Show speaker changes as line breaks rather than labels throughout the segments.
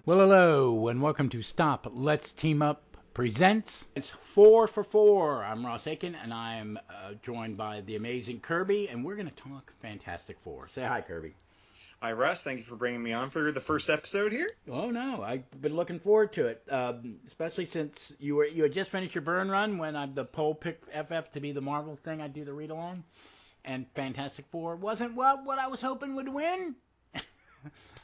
Well, hello, and welcome to Stop, Let's Team Up presents. It's 4-4-4. I'm Ross Aiken, and I'm joined by the amazing Kirby, and we're going to talk Fantastic Four. Say hi, Kirby.
Hi, Russ. Thank you for bringing me on for the first episode here.
Oh, no, I've been looking forward to it, especially since you had just finished your burn run when the poll picked FF to be the Marvel thing. I'd do the read-along, and Fantastic Four wasn't what I was hoping would win,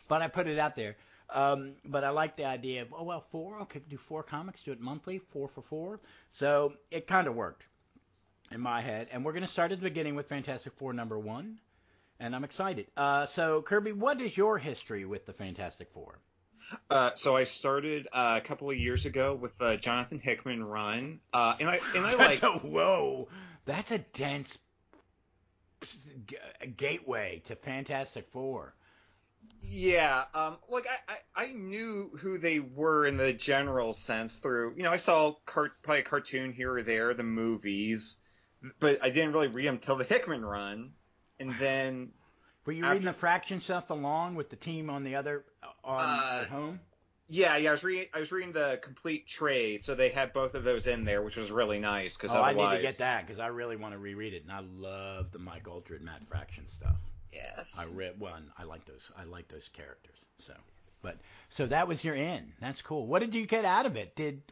but I put it out there. But I like the idea of, four, okay, do four comics, do it monthly, 4-4-4. So it kind of worked in my head. And we're going to start at the beginning with Fantastic Four #1. And I'm excited. So, Kirby, what is your history with the Fantastic Four?
So I started a couple of years ago with the Jonathan Hickman run. And I like...
Whoa, that's a dense gateway to Fantastic Four.
Yeah, I knew who they were in the general sense through, I saw probably a cartoon here or there, the movies, but I didn't really read them till the Hickman run, and then...
Were you reading the Fraction stuff along with the team on the other, at home?
Yeah, I was reading the complete trade, so they had both of those in there, which was really nice, because otherwise...
I need to get that, because I really want to reread it, and I love the Mike Aldred, Matt Fraction stuff.
Yes.
I read one. I like those characters. So that was your in. That's cool. What did you get out of it? And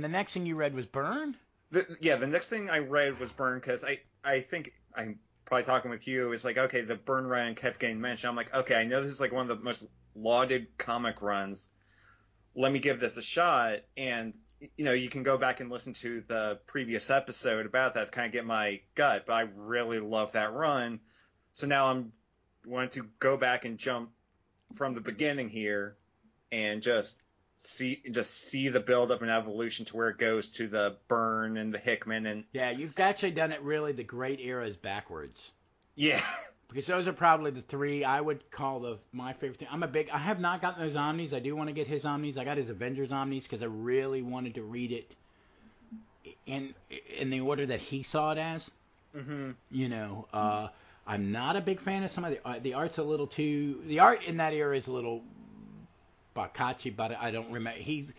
the next thing you read was Burn?
The next thing I read was Burn, because I think I'm probably talking with you. It's like, okay, the Burn run kept getting mentioned. I'm like, okay, I know this is like one of the most lauded comic runs. Let me give this a shot. And you can go back and listen to the previous episode about that to kind of get my gut, but I really love that run. So now I'm wanting to go back and jump from the beginning here and just see the build up and evolution to where it goes to the Burn and the Hickman. And
yeah, you've actually done it really the great eras backwards.
Yeah.
Because those are probably the three I would call my favorite thing. I have not gotten those Omnis. I do want to get his Omnis. I got his Avengers Omnis because I really wanted to read it in the order that he saw it as. Mm-hmm. I'm not a big fan of some of the art's a little too... The art in that era is a little Bocacci, but I don't remember. He's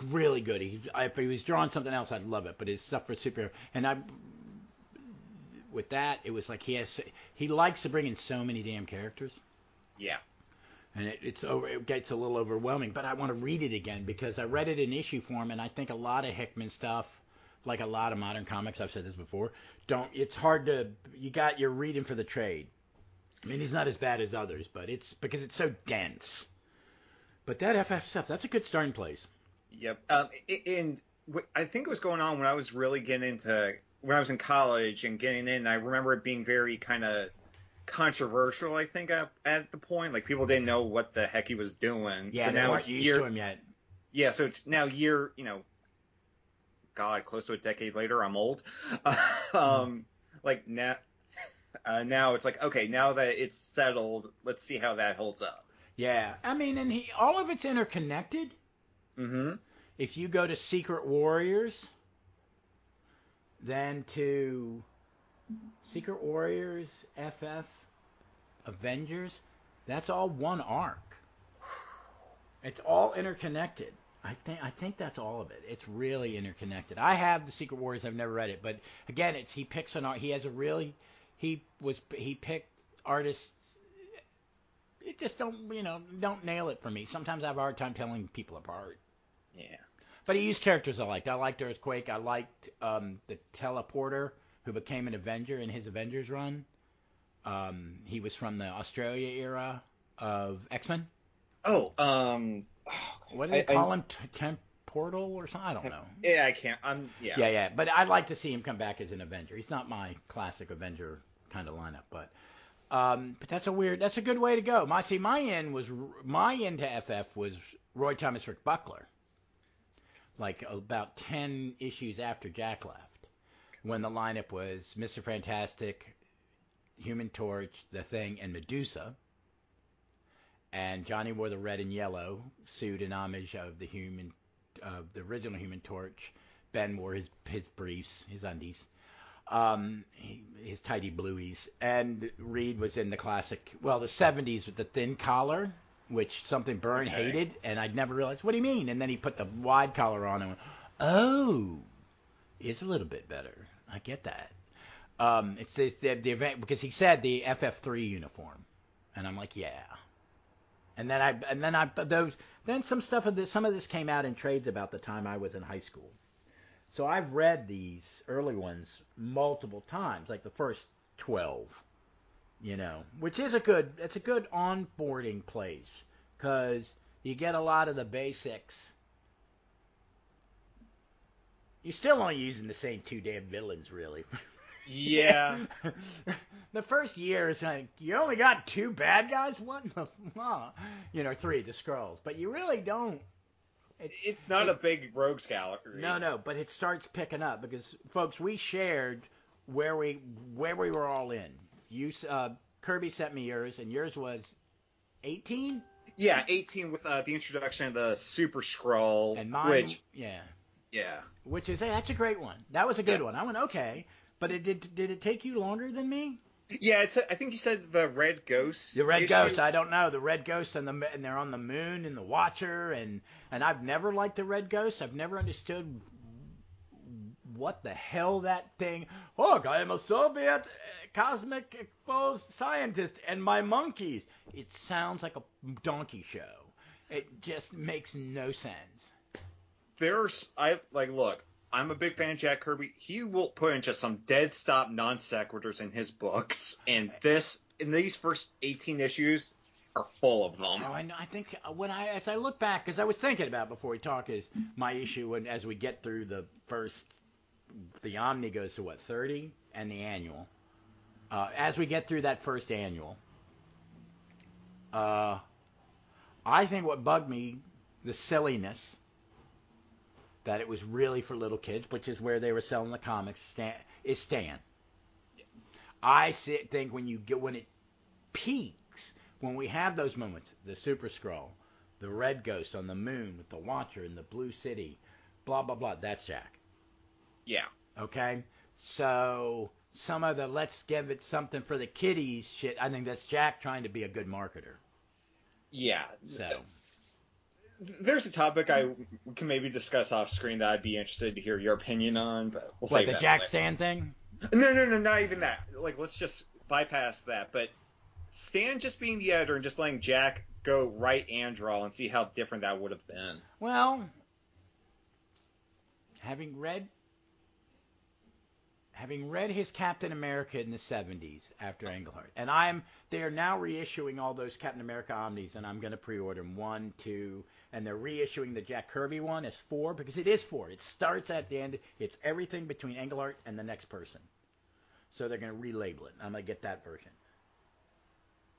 really good. If he was drawing something else, I'd love it. But his stuff for superhero... And with that, it was like he likes to bring in so many damn characters.
Yeah.
And it gets a little overwhelming, but I want to read it again because I read it in issue form, and I think a lot of Hickman stuff, like a lot of modern comics, I've said this before, it's hard to, you're reading for the trade. I mean, he's not as bad as others, but it's because it's so dense. But that FF stuff, that's a good starting place.
Yep. And I think it was going on when I was really getting into... When I was in college and getting in, I remember it being very kind of controversial, I think, at the point. Like, people didn't know what the heck he was doing.
Yeah,
so
they weren't used to him yet. Yeah,
so it's now God, close to a decade later, I'm old. Like, now it's like, okay, now that it's settled, let's see how that holds up.
Yeah, I mean, and all of it's interconnected.
Mm-hmm.
If you go to Secret Warriors... Then to Secret Warriors, FF, Avengers, that's all one arc. It's all interconnected. I think that's all of it. It's really interconnected. I have the Secret Warriors. I've never read it, but again, he picks an art. He has he picked artists. It just don't nail it for me. Sometimes I have a hard time telling people apart.
Yeah.
But he used characters I liked. I liked Earthquake. I liked the Teleporter, who became an Avenger in his Avengers run. He was from the Australia era of X-Men.
Oh,
what do they call him? Temportal or something? I don't know.
Yeah, I can't. Yeah.
Yeah. But I'd like to see him come back as an Avenger. He's not my classic Avenger kind of lineup, but that's a good way to go. My end to FF was Roy Thomas Rick Buckler. Like about 10 issues after Jack left, when the lineup was Mr. Fantastic, Human Torch, The Thing, and Medusa. And Johnny wore the red and yellow suit in homage of the original Human Torch. Ben wore his briefs, his undies. his tidy blueies. And Reed was in the classic, well, the 70s with the thin collar. which something Byrne
Okay.
hated, and I'd never realized. What do you mean? And then he put the wide collar on and went, oh, it's a little bit better. I get that. It's the event because he said the FF3 uniform, and I'm like, yeah. And then some of this came out in trades about the time I was in high school. So I've read these early ones multiple times, like the first 12, which is it's a good onboarding place because you get a lot of the basics. You're still only using the same two damn villains, really.
Yeah.
The first year is like, you only got two bad guys? What the fuck? Three, the Skrulls. But you really don't.
It's not a big rogues gallery.
No, but it starts picking up because, folks, we shared where we were all in. Kirby sent me yours, and yours was 18?
Yeah, 18 with the introduction of the Super Skrull.
And mine,
which,
yeah.
Yeah.
Which is, hey, that's a great one. That was a good one. I went, okay. But did it take you longer than me?
Yeah, I think you said the Red Ghost.
The Red
issue?
Ghost, I don't know. The Red Ghost and they're on the moon and the Watcher and I've never liked the Red Ghost. I've never understood what the hell that thing. Look, I am a Soviet cosmic exposed scientist and my monkeys. It sounds like a donkey show. It just makes no sense.
Look, I'm a big fan of Jack Kirby. He will put in just some dead stop non sequiturs in his books, and these first 18 issues are full of them.
Oh, I know. I think as I look back, because I was thinking about before we talk, is my issue as we get through the Omni goes to 30, and the annual. As we get through that first annual, I think what bugged me, the silliness. That it was really for little kids, which is where they were selling the comics, is Stan. I think when it peaks, when we have those moments, the Super Skrull, the Red Ghost on the moon with the Watcher in the Blue City, blah, blah, blah, that's Jack.
Yeah.
Okay? So some of the let's give it something for the kiddies shit, I think that's Jack trying to be a good marketer.
Yeah.
So...
There's a topic we can maybe discuss off screen that I'd be interested to hear your opinion on, but we'll save that.
What, the Jack Stan thing?
No, not even that. Let's just bypass that. But Stan just being the editor and just letting Jack go write and draw and see how different that would have been.
Well, having read his Captain America in the 70s after Englehart, and they are now reissuing all those Captain America omnis, and I'm going to pre-order them 1, 2, and they're reissuing the Jack Kirby one as 4 because it is 4. It starts at the end. It's everything between Englehart and the next person. So they're going to relabel it. I'm going to get that version.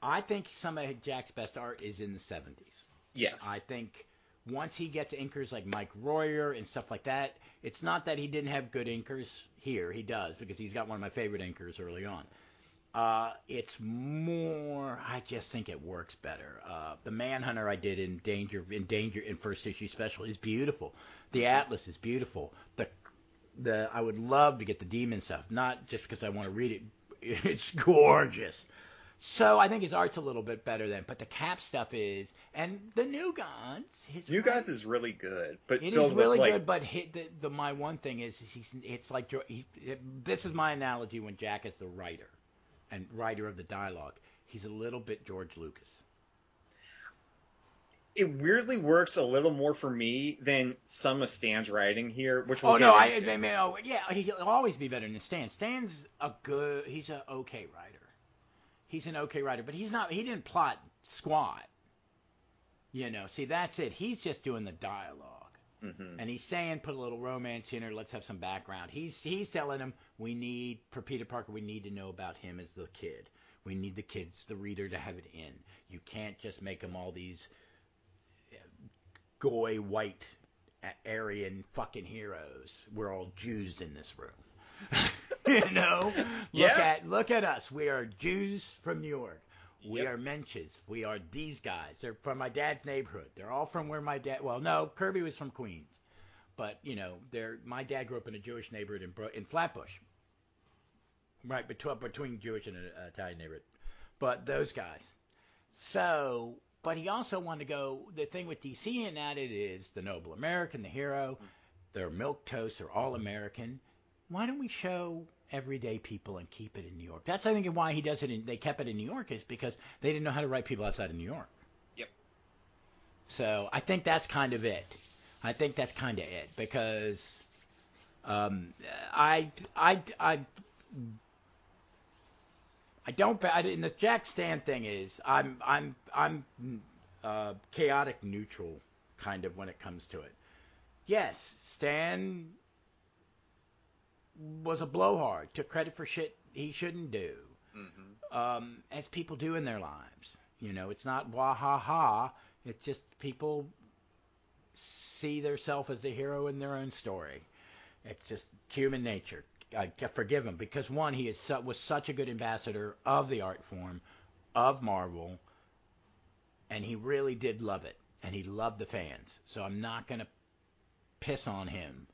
I think some of Jack's best art is in the 70s.
Yes.
I think once he gets inkers like Mike Royer and stuff like that, it's not that he didn't have good inkers here. He does, because he's got one of my favorite inkers early on. It's more, I just think it works better. The Manhunter I did in Danger in first issue special is beautiful. The Atlas is beautiful. I would love to get the Demon stuff, not just because I want to read it. It's gorgeous. So I think his art's a little bit better then, but the Cap stuff is, and the New Gods.
New Gods is really good, but
it is really good. But my one thing is it's like this is my analogy when Jack is the writer and writer of the dialogue. He's a little bit George Lucas.
It weirdly works a little more for me than some of Stan's writing here, which we'll
he'll always be better than Stan. Stan's he's an okay writer. He's an okay writer, but he didn't plot squat. See, that's it. He's just doing the dialogue. Mm-hmm. And he's saying, put a little romance in her, let's have some background. He's telling him, for Peter Parker, we need to know about him as the kid. We need the reader to have it in. You can't just make them all these goy, white, Aryan fucking heroes. We're all Jews in this room. Look at us. We are Jews from New York. We are Menches. We are these guys. They're from my dad's neighborhood. They're all from where my dad. Well, no, Kirby was from Queens, but my dad grew up in a Jewish neighborhood in Flatbush, right between Jewish and Italian neighborhood. But those guys. So But he also wanted to go, the thing with DC and at it is the noble American, the hero, they're milquetoast, they're all American. Why don't we show everyday people and keep it in New York? That's, I think, why he does it. They kept it in New York is because they didn't know how to write people outside of New York.
Yep.
So I think that's kind of it. Because I don't. In the Jack Stan thing is I'm chaotic neutral kind of when it comes to it. Yes, Stan was a blowhard, took credit for shit he shouldn't do, as people do in their lives. It's not wah ha ha. It's just people see themselves as a hero in their own story. It's just human nature. I forgive him because one, he was such a good ambassador of the art form, of Marvel, and he really did love it, and he loved the fans. So I'm not going to piss on him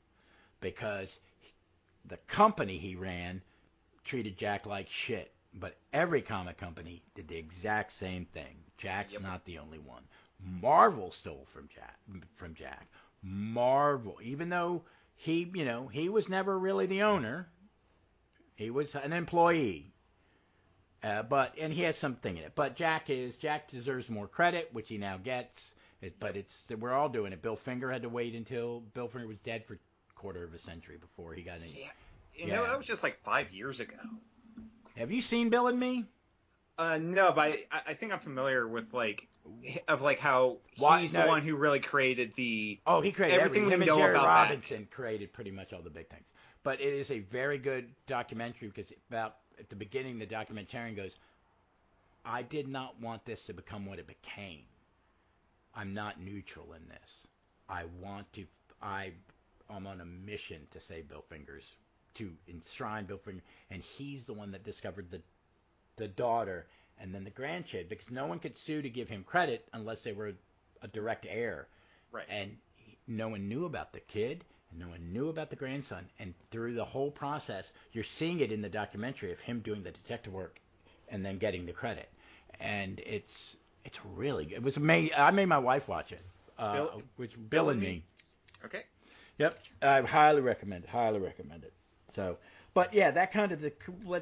because the company he ran treated Jack like shit. But every comic company did the exact same thing. Jack's not the only one. Marvel stole from Jack. Marvel, even though he was never really the owner. He was an employee. And he has something in it. But Jack deserves more credit, which he now gets. But we're all doing it. Bill Finger had to wait until Bill Finger was dead for a quarter of a century before he got in.
Yeah. That was just like 5 years ago.
Have you seen Bill and Me?
No, but I think I'm familiar with how he's the one who really created the.
Oh, he created
everything we
him
know
and Jerry
about
Robinson created pretty much all the big things. But it is a very good documentary because at the beginning the documentarian goes, I did not want this to become what it became. I'm not neutral in this. I'm on a mission to save Bill Fingers, to enshrine Bill Finger, and he's the one that discovered the daughter and then the grandkid, because no one could sue to give him credit unless they were a direct heir.
Right.
And no one knew about the kid, and no one knew about the grandson. And through the whole process, you're seeing it in the documentary of him doing the detective work and then getting the credit. And it's really good. It was amazing. I made my wife watch it. Bill and Me.
Okay.
Yep. I highly recommend it. So, but yeah, that kind of we'll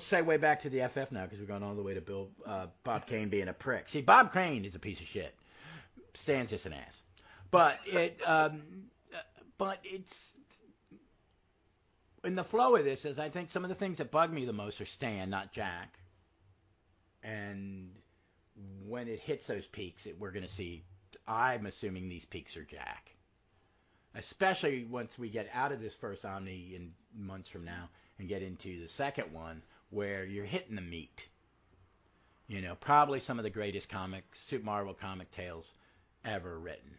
segue back to the FF now because we're going all the way to Bob Kane being a prick. See, Bob Kane is a piece of shit. Stan's just an ass. But it's in the flow of this, as I think some of the things that bug me the most are Stan, not Jack. And when it hits those peaks, we're going to see, I'm assuming these peaks are Jack. Especially once we get out of this first Omni in months from now and get into the second one where you're hitting the meat. Probably some of the greatest Marvel comic tales ever written.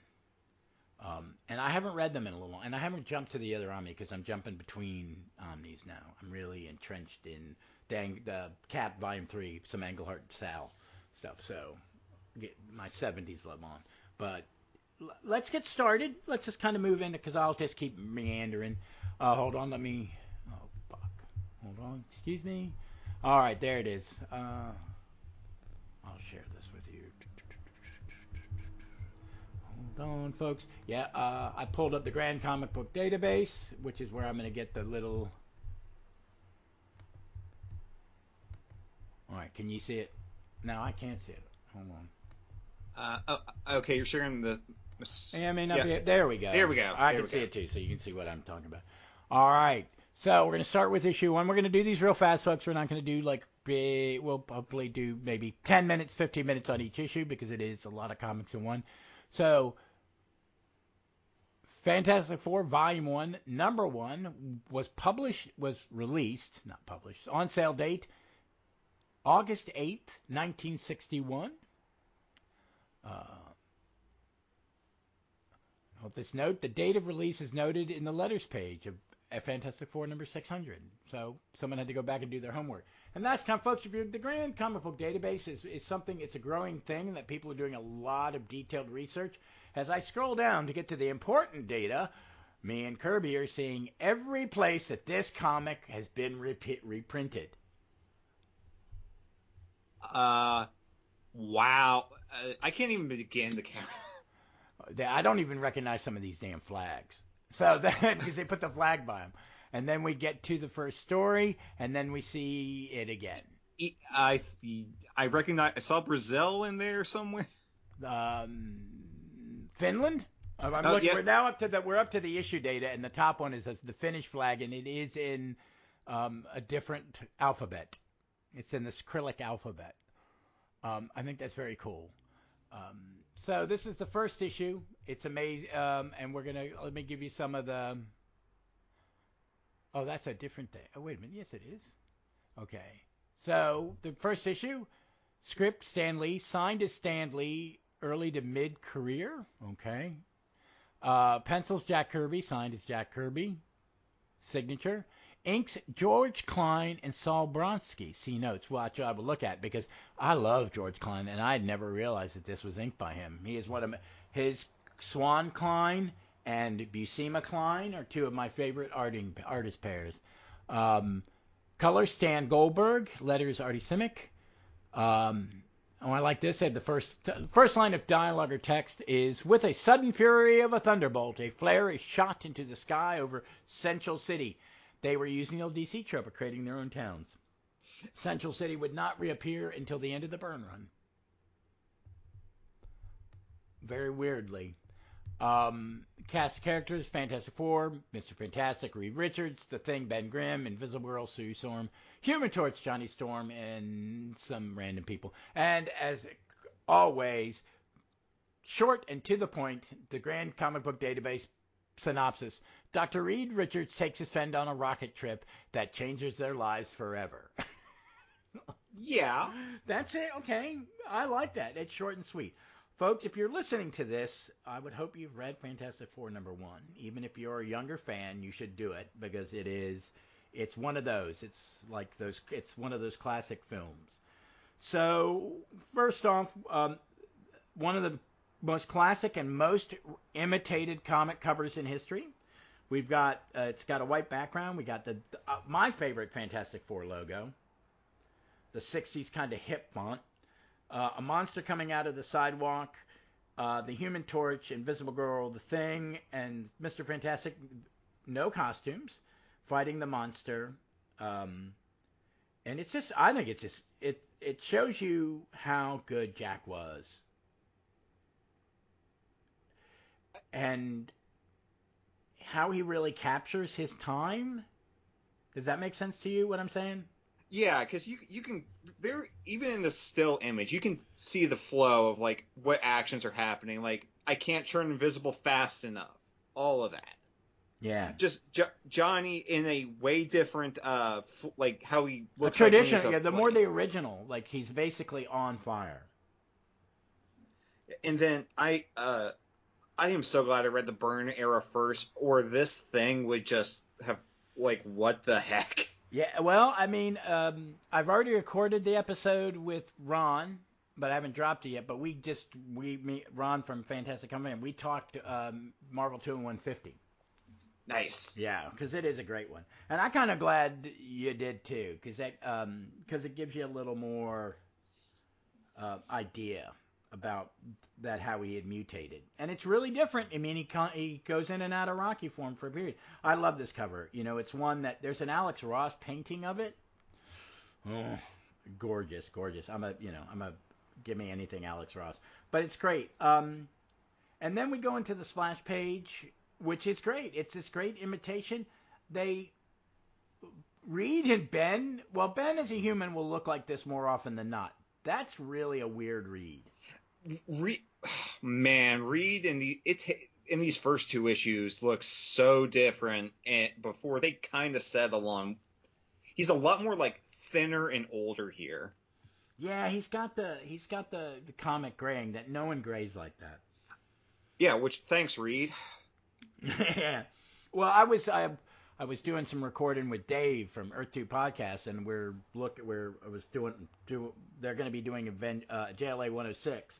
And I haven't read them in a little long, and I haven't jumped to the other Omni because I'm jumping between Omnis now. I'm really entrenched in the Cap Volume 3, some Englehart Sal stuff, so get my 70s love on. But let's get started. Let's just kind of move into, because I'll just keep meandering. Hold on, fuck. Hold on, excuse me. All right, there it is. I'll share this with you. Hold on, folks. Yeah, I pulled up the Grand Comic Book Database, which is where I'm going to get the little... All right, can you see it? No, I can't see it. Hold on.
Okay, you're sharing the...
Yeah, I may not be... There we go.
There we go.
I can see it too, so you can see what I'm talking about. All right, so we're going to start with issue 1. We're going to do these real fast, folks. We're not going to do we'll probably do maybe 10 minutes, 15 minutes on each issue because it is a lot of comics in one. So, Fantastic Four Volume 1, Number 1 was released, not published, on sale date, August 8th, 1961. Hope this note, the date of release is noted in the letters page of Fantastic Four number 600. So someone had to go back and do their homework. And that's kind of, folks, if you're the Grand Comic Book Database is something, it's a growing thing that people are doing a lot of detailed research. As I scroll down to get to the important data, me and Kirby are seeing every place that this comic has been reprinted.
Wow. I can't even begin to count.
I don't even recognize some of these damn flags. So because they put the flag by them, and then we get to the first story, and then we see it again.
I recognize. I saw Brazil in there somewhere.
Finland. I'm looking. Yeah. We're now up to the issue data, and the top one is the Finnish flag, and it is in a different alphabet. It's in the Cyrillic alphabet. I think that's very cool. So this is the first issue. It's amazing, and let me give you some of the. Oh, that's a different thing. Oh, wait a minute. Yes, it is. Okay. So the first issue, script Stan Lee, signed as Stan Lee, early to mid career. Okay. Pencils Jack Kirby, signed as Jack Kirby. Signature. Inks George Klein and Saul Bronsky. See notes. Watch I will look at because I love George Klein and I had never realized that this was inked by him. He is one of his Swan Klein and Buscema Klein are two of my favorite artist pairs. Color Stan Goldberg. Letters Artie Simic. I like this. The first line of dialogue or text is, with a sudden fury of a thunderbolt, a flare is shot into the sky over Central City. They were using the old DC trope of creating their own towns. Central City would not reappear until the end of the Burn Run. Very weirdly. Cast of characters, Fantastic Four, Mr. Fantastic, Reed Richards, The Thing, Ben Grimm, Invisible Girl, Sue Storm, Human Torch, Johnny Storm, and some random people. And as always, short and to the point, the Grand Comic Book Database synopsis. Dr. Reed Richards takes his friend on a rocket trip that changes their lives forever.
Yeah.
That's it. Okay. I like that. It's short and sweet. Folks, if you're listening to this, I would hope you've read Fantastic Four #1. Even if you're a younger fan, you should do it because it's one of those. It's one of those classic films. So, first off, one of the most classic and most imitated comic covers in history. We've got, it's got a white background. We got my favorite Fantastic Four logo, the 60s kind of hip font. A monster coming out of the sidewalk, the Human Torch, Invisible Girl, The Thing, and Mr. Fantastic, no costumes, fighting the monster. And it's just, I think it's just, it shows you how good Jack was. And how he really captures his time. Does that make sense to you, what I'm saying?
Yeah, because you can there even in the still image you can see the flow of like what actions are happening. Like I can't turn invisible fast enough. All of that.
Yeah.
Just Johnny in a way different like how he looks.
Traditional. Like more the original. Like he's basically on fire.
And then I am so glad I read the Byrne era first, or this thing would just have like what the heck.
Yeah, well, I mean, I've already recorded the episode with Ron, but I haven't dropped it yet. But Ron from Fantastic Company, and we talked Marvel 2 and 150.
Nice.
Yeah, because it is a great one, and I'm kind of glad you did too, because it gives you a little more idea about that how he had mutated, and it's really different. I mean, he goes in and out of Rocky form for a period. I love this cover. You know, it's one that there's an Alex Ross painting of it. Oh, gorgeous. I'm a give me anything Alex Ross, but it's great. And then we go into the splash page, which is great. It's this great imitation. Reed and Ben. Well, Ben as a human will look like this more often than not. That's really a weird Reed.
Reed in these first two issues looks so different, and before they kind of settle on, he's a lot more like thinner and older here.
Yeah, he's got the comic graying that no one grays like that.
Yeah, which thanks Reed.
Yeah, well, I was doing some recording with Dave from Earth 2 Podcast, and they're going to be doing JLA 106,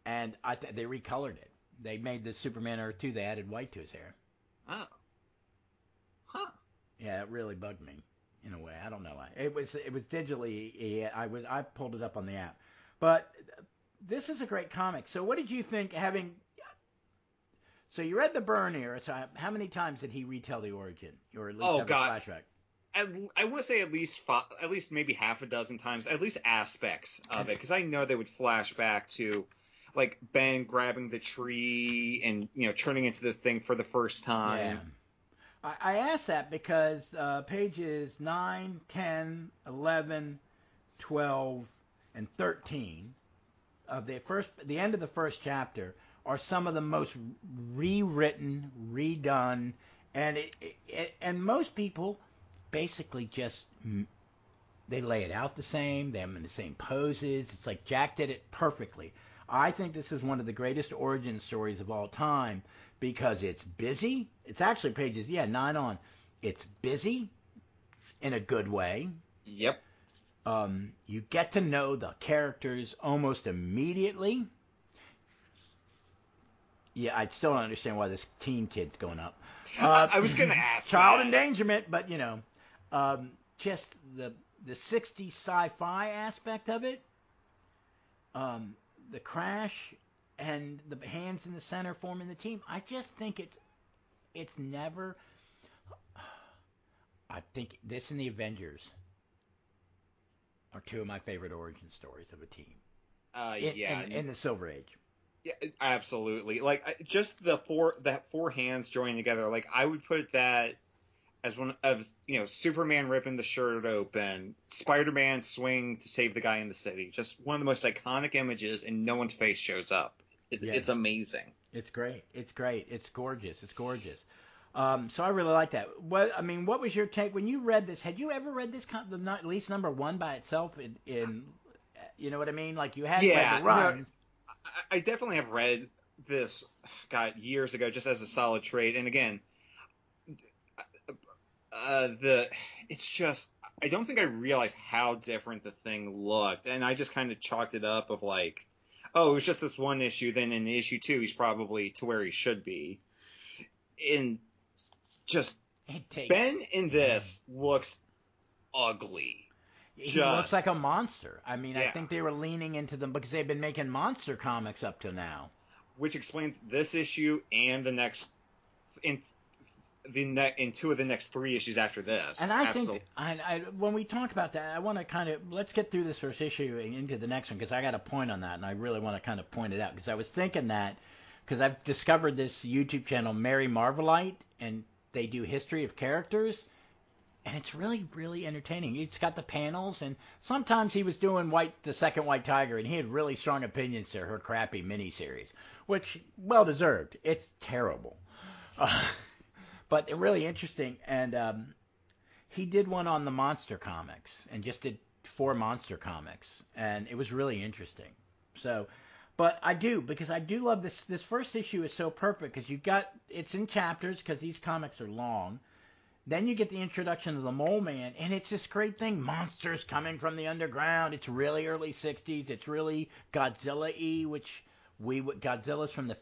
and they recolored it. They made the Superman Earth 2. They added white to his hair.
Oh. Huh.
Yeah, it really bugged me in a way. I don't know why. It was digitally. I pulled it up on the app, but this is a great comic. So what did you think So you read the Byrne era. So how many times did he retell the origin, or at least have a flashback?
I want to say at least maybe half a dozen times, at least aspects of it, because I know they would flash back to, like, Ben grabbing the tree and turning into the thing for the first time.
Yeah. I asked that because pages 9, 10, 11, 12, and 13 of the end of the first chapter are some of the most rewritten, redone, and most people basically just they lay it out the same. They have them in the same poses. It's like Jack did it perfectly. I think this is one of the greatest origin stories of all time because it's busy. It's actually pages 9 on. It's busy in a good way.
Yep.
You get to know the characters almost immediately. Yeah, I still don't understand why this teen kid's going up.
I was going to ask
child endangerment, but just the 60s sci-fi aspect of it, the crash and the hands in the center forming the team. I just think it's never. I think this and the Avengers are two of my favorite origin stories of a team. In the Silver Age.
Yeah, absolutely. Like just that four hands joining together. Like I would put that as one of Superman ripping the shirt open, Spider-Man swinging to save the guy in the city. Just one of the most iconic images, and no one's face shows up. It's amazing.
It's great. It's great. It's gorgeous. It's gorgeous. So I really like that. What was your take when you read this? Had you ever read this, at least number one by itself? In you know what I mean? Like you had read the run.
No, I definitely have read this, years ago, just as a solid trade. And again, it's just I don't think I realized how different the thing looked, and I just kind of chalked it up of like, oh, it was just this one issue. Then in issue 2, he's probably to where he should be. In just Ben in this looks ugly.
He looks like a monster. I think they were leaning into them because they've been making monster comics up to now.
Which explains this issue and the next in 2 of the next 3 issues after this.
And I think when we talk about that, I want to let's get through this first issue and into the next one because I got a point on that and I really want to kind of point it out because I was thinking that because I've discovered this YouTube channel, Mary Marvelite, and they do history of characters. And it's really, really entertaining. It's got the panels, and sometimes he was doing the second White Tiger, and he had really strong opinions to her crappy miniseries, which, well deserved. It's terrible. But they're really interesting, and he did one on the monster comics, and just did 4 monster comics, and it was really interesting. So, but I do love this. This first issue is so perfect, because it's in chapters, because these comics are long. Then you get the introduction of the Mole Man, and it's this great thing. Monsters coming from the underground. It's really early 60s. It's really Godzilla-y, which Godzilla's from the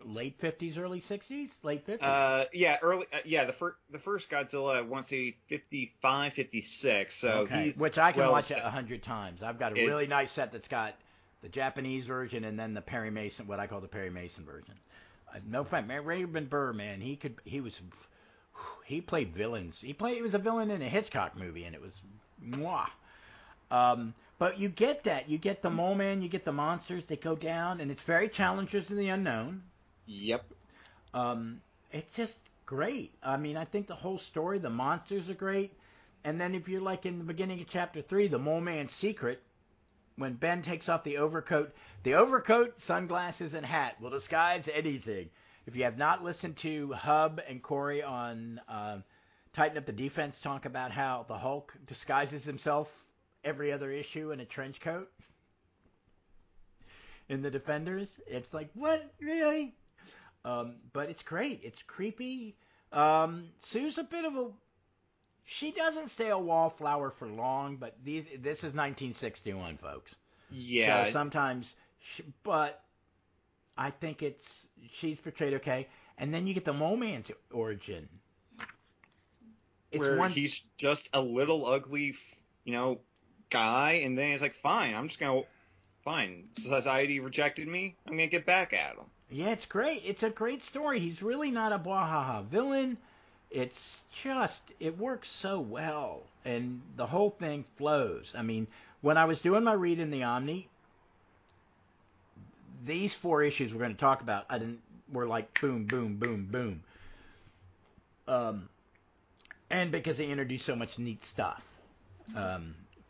late 50s, early 60s? Late 50s?
The first Godzilla, I want to say 55, 56. So
okay. Which I can watch 100 times. I've got a really nice set that's got the Japanese version and then the Perry Mason, what I call the Perry Mason version. No fact, man, Raven Burr, man, he played villains. He was a villain in a Hitchcock movie, and it was mwah. But you get that. You get the Mole Man, you get the monsters. They go down, and it's very Challengers in the Unknown.
Yep.
It's just great. I think the whole story, the monsters are great. And then if you're like in the beginning of chapter 3, the Mole Man's secret, when Ben takes off the overcoat, sunglasses, and hat will disguise anything. If you have not listened to Hub and Corey on Tighten Up the Defense talk about how the Hulk disguises himself every other issue in a trench coat in the Defenders, it's like, what? Really? But it's great. It's creepy. Sue's a bit of a... She doesn't stay a wallflower for long, but this is 1961, folks.
Yeah.
So sometimes... But... I think she's portrayed okay. And then you get the Mole Man's origin.
He's just a little ugly, guy, and then he's like, fine, I'm just going to fine. Society rejected me. I'm gonna get back at them.
Yeah, it's great. It's a great story. He's really not a bwahaha villain. It's just, it works so well, and the whole thing flows. I mean, when I was doing my read in the Omni, these 4 issues we're going to talk about, were like boom, boom, boom, boom. And because they introduced so much neat stuff.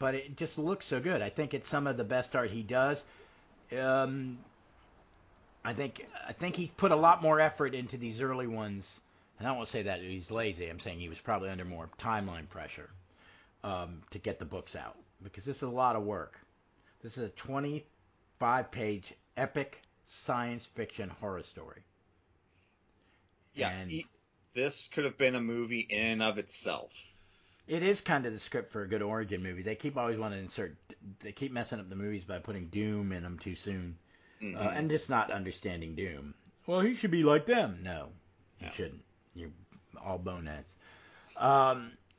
But it just looks so good. I think it's some of the best art he does. I think he put a lot more effort into these early ones. And I don't want to say that he's lazy. I'm saying he was probably under more timeline pressure to get the books out. Because this is a lot of work. This is a 25-page epic science fiction horror story.
Yeah,
and
this could have been a movie in and of itself.
It is kind of the script for a good origin movie. They keep always wanting to insert. They keep messing up the movies by putting Doom in them too soon, and just not understanding Doom. Well, he should be like them. No, he shouldn't. You're all boneheads.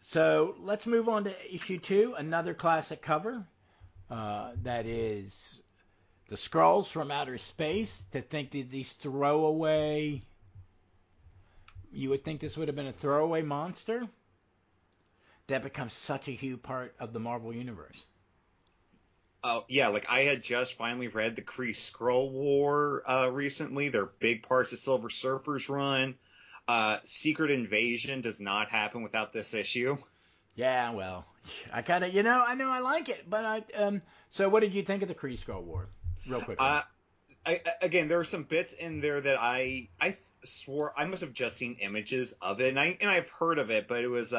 So let's move on to issue 2, another classic cover. That is the Skrulls from Outer Space. To think that these throwaway. You would think this would have been a throwaway monster. That becomes such a huge part of the Marvel Universe.
Oh, yeah, like I had just finally read the Kree Skrull War recently. They're big parts of Silver Surfer's run. Secret Invasion does not happen without this issue.
Yeah, well, I kind of, I know I like it, but so what did you think of the Kree Skrull War? Real quick.
Again, there were some bits in there that I swore I must have just seen images of it, and I've heard of it, but it was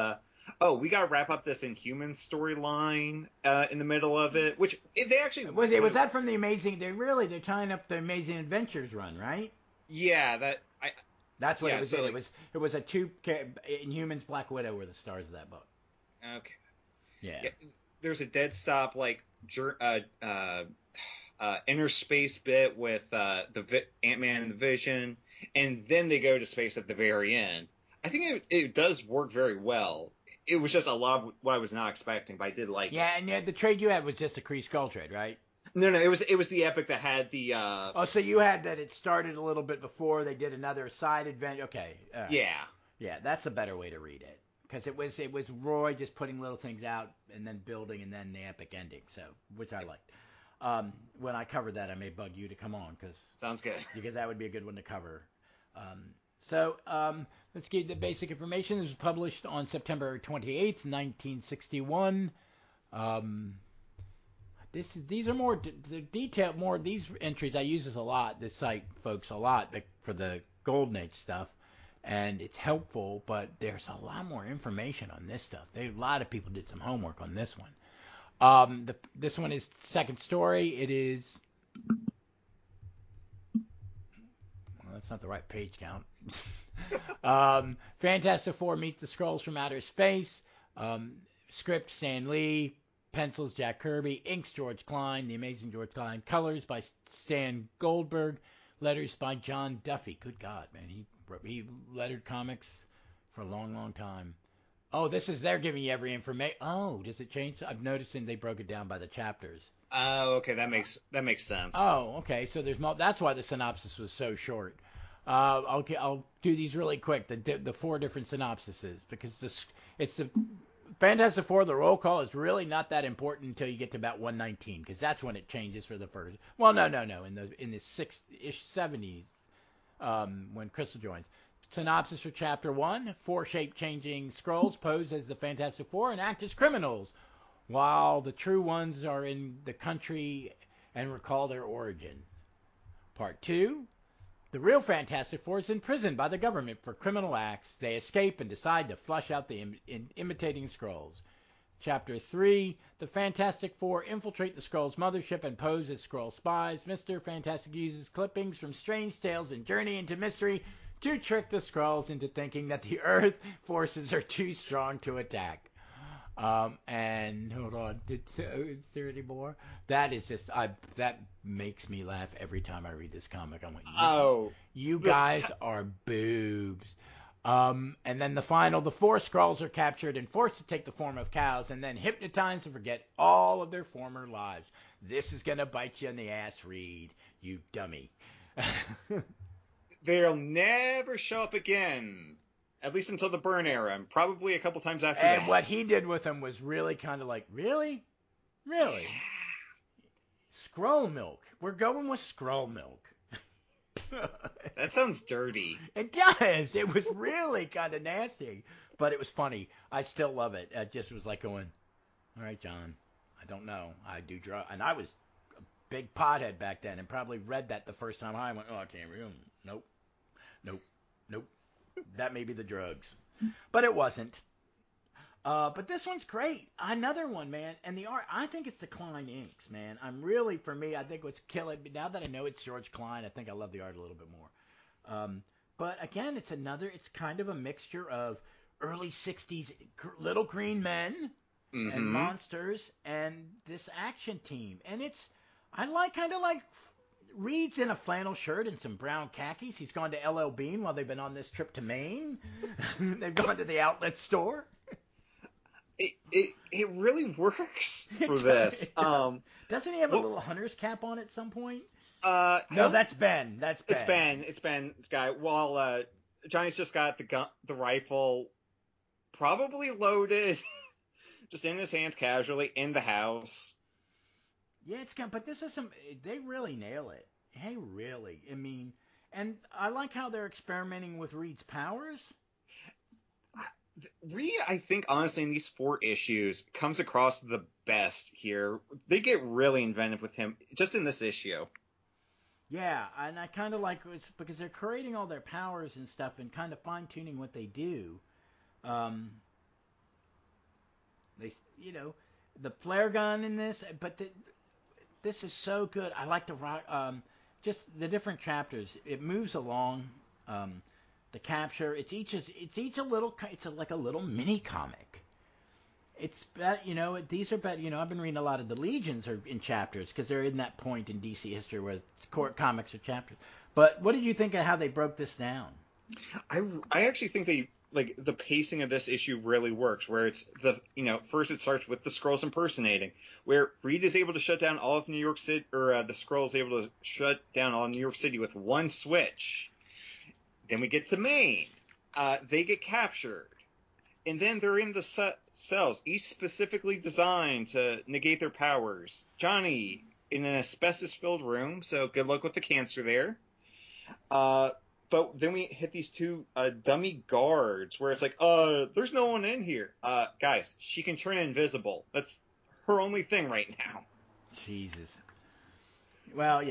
we got to wrap up this Inhumans storyline in the middle of it, which if they actually
was that from the Amazing? They're tying up the Amazing Adventures run, right?
Yeah,
that's what it was. So it was a 2 Inhumans, Black Widow were the stars of that book.
Okay.
Yeah.
There's a dead stop like inner space bit with the Ant-Man and the Vision, and then they go to space at the very end. I think it does work very well. It was just a lot of what I was not expecting, but I did like it.
Yeah, and the trade you had was just a Kree Skrull trade, right?
No, it was the epic that had the.
So you had that it started a little bit before they did another side adventure. Okay. Yeah, that's a better way to read it, because it was Roy just putting little things out and then building and then the epic ending. So which I liked. When I covered that, I may bug you to come on
sounds good,
because that would be a good one to cover. Let's give the basic information. This was published on September 28th, 1961. These are more detailed. More of these entries. I use this a lot. This site, folks, a lot for the Golden Age stuff, and it's helpful. But there's a lot more information on this stuff. A lot of people did some homework on this one. This one is second story. It is. Well, that's not the right page count. Fantastic Four meet the Skrulls from Outer Space. Script Stan Lee. Pencils Jack Kirby. Inks George Klein. The Amazing George Klein. Colors by Stan Goldberg. Letters by John Duffy. Good God, man. He lettered comics for a long, long time. Oh, they're giving you every information. Oh, does it change? I'm noticing they broke it down by the chapters.
Oh, okay, that makes sense.
Oh, okay, so that's why the synopsis was so short. Okay, I'll do these really quick. The 4 different synopsises, because it's the Fantastic Four. The roll call is really not that important until you get to about 119, because that's when it changes for the first. Well, no. In the 6-ish 70s, when Crystal joins. Synopsis for Chapter 1. 4 shape-changing Skrulls pose as the Fantastic Four and act as criminals, while the true ones are in the country and recall their origin. Part 2. The real Fantastic Four is imprisoned by the government for criminal acts. They escape and decide to flush out the imitating Skrulls. Chapter 3. The Fantastic Four infiltrate the Skrulls' mothership and pose as Skrull spies. Mr. Fantastic uses clippings from Strange Tales and Journey into Mystery to trick the Skrulls into thinking that the Earth forces are too strong to attack. And hold on, is there any more? That is just that makes me laugh every time I read this comic. I'm like, you guys are boobs. And then the 4 Skrulls are captured and forced to take the form of cows and then hypnotized to forget all of their former lives. This is going to bite you in the ass, Reed, you dummy.
They'll never show up again, at least until the Burn era, and probably a couple times after
and
that.
What he did with them was really kind of like, really? Really? Skrull milk. We're going with Skrull milk.
That sounds dirty.
It does. It was really kind of nasty, but it was funny. I still love it. It just was like going, all right, John, I don't know. I do drugs. And I was a big pothead back then and probably read that the first time I went, oh, I can't read them. Nope. That may be the drugs. But it wasn't. But this one's great. Another one, man. And the art, I think it's the Klein inks, man. For me, I think what's killing, now that I know it's George Klein, I think I love the art a little bit more. But again, it's kind of a mixture of early 60s little green men and monsters and this action team. And I kind of like Reed's in a flannel shirt and some brown khakis. He's gone to LL Bean while they've been on this trip to Maine. They've gone to the outlet store.
It really works for this.
Doesn't he have a little hunter's cap on at some point?
No,
that's Ben.
It's Ben. This guy. While Johnny's just got the rifle, probably loaded, just in his hands casually in the house.
Yeah, but this is they really nail it. Hey, really. I mean, and I like how they're experimenting with Reed's powers.
Reed, I think, honestly, in these 4 issues, comes across the best here. They get really inventive with him, just in this issue.
Yeah, and I kind of like it because they're creating all their powers and stuff and kind of fine-tuning what they do. The flare gun in this, but this is so good. I like just the different chapters. It moves along. The capture, it's like a little mini comic. It's these are better. I've been reading a lot of the Legions are in chapters because they're in that point in DC history where comics are chapters. But what did you think of how they broke this down?
I actually think the pacing of this issue really works. Where it's first it starts with the Skrulls impersonating, where Reed is able to shut down all of New York City, or the Skrulls able to shut down all of New York City with one switch. Then we get to Maine. They get captured. And then they're in the cells, each specifically designed to negate their powers. Johnny in an asbestos-filled room, so good luck with the cancer there. But then we hit these 2 dummy guards, where it's like, there's no one in here. Guys, she can turn invisible. That's her only thing right now.
Jesus. Well,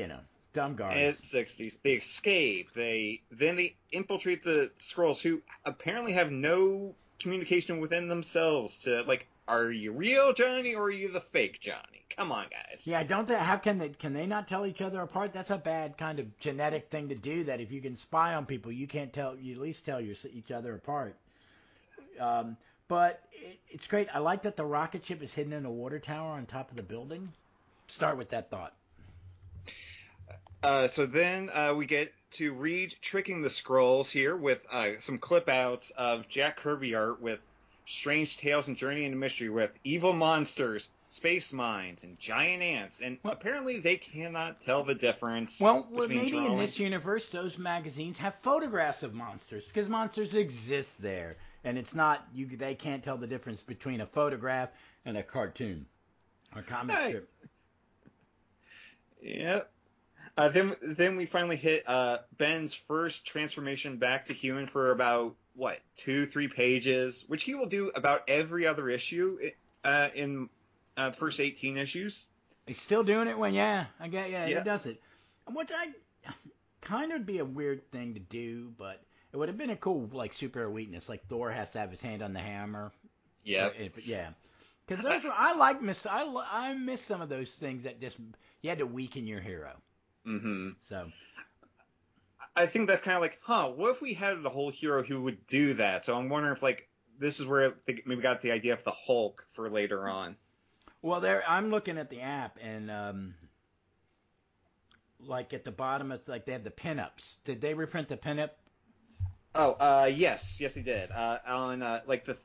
dumb guards.
It's 60s. They escape. They infiltrate the Skrulls, who apparently have no communication within themselves to, are you real Johnny or are you the fake Johnny? Come on, guys.
Yeah, how can they not tell each other apart? That's a bad kind of genetic thing to do, that if you can spy on people, you at least tell each other apart. But it's great. I like that the rocket ship is hidden in a water tower on top of the building. Start with that thought.
So then we get to Reed tricking the Skrulls here with some clip-outs of Jack Kirby art with strange tales and journey into mystery with evil monsters, space mines, and giant ants. And apparently they cannot tell the difference.
Well, maybe in this universe, those magazines have photographs of monsters because monsters exist there. And it's not, they can't tell the difference between a photograph and a cartoon or comic strip.
Yep. Then we finally hit Ben's first transformation back to human for about 2-3 pages, which he will do about every other issue in the first 18 issues.
He's still doing it he does it. Which kind of be a weird thing to do, but it would have been a cool superhero weakness, like Thor has to have his hand on the hammer.
Yeah.
Yeah. Because I miss some of those things that just you had to weaken your hero.
Mm-hmm.
So
I think that's kind of what if we had a whole hero who would do that? So I'm wondering if this is where they maybe got the idea of the Hulk for later on.
Well, I'm looking at the app and at the bottom it's they have the pinups. Did they reprint the pinup
Oh, yes, they did. On like the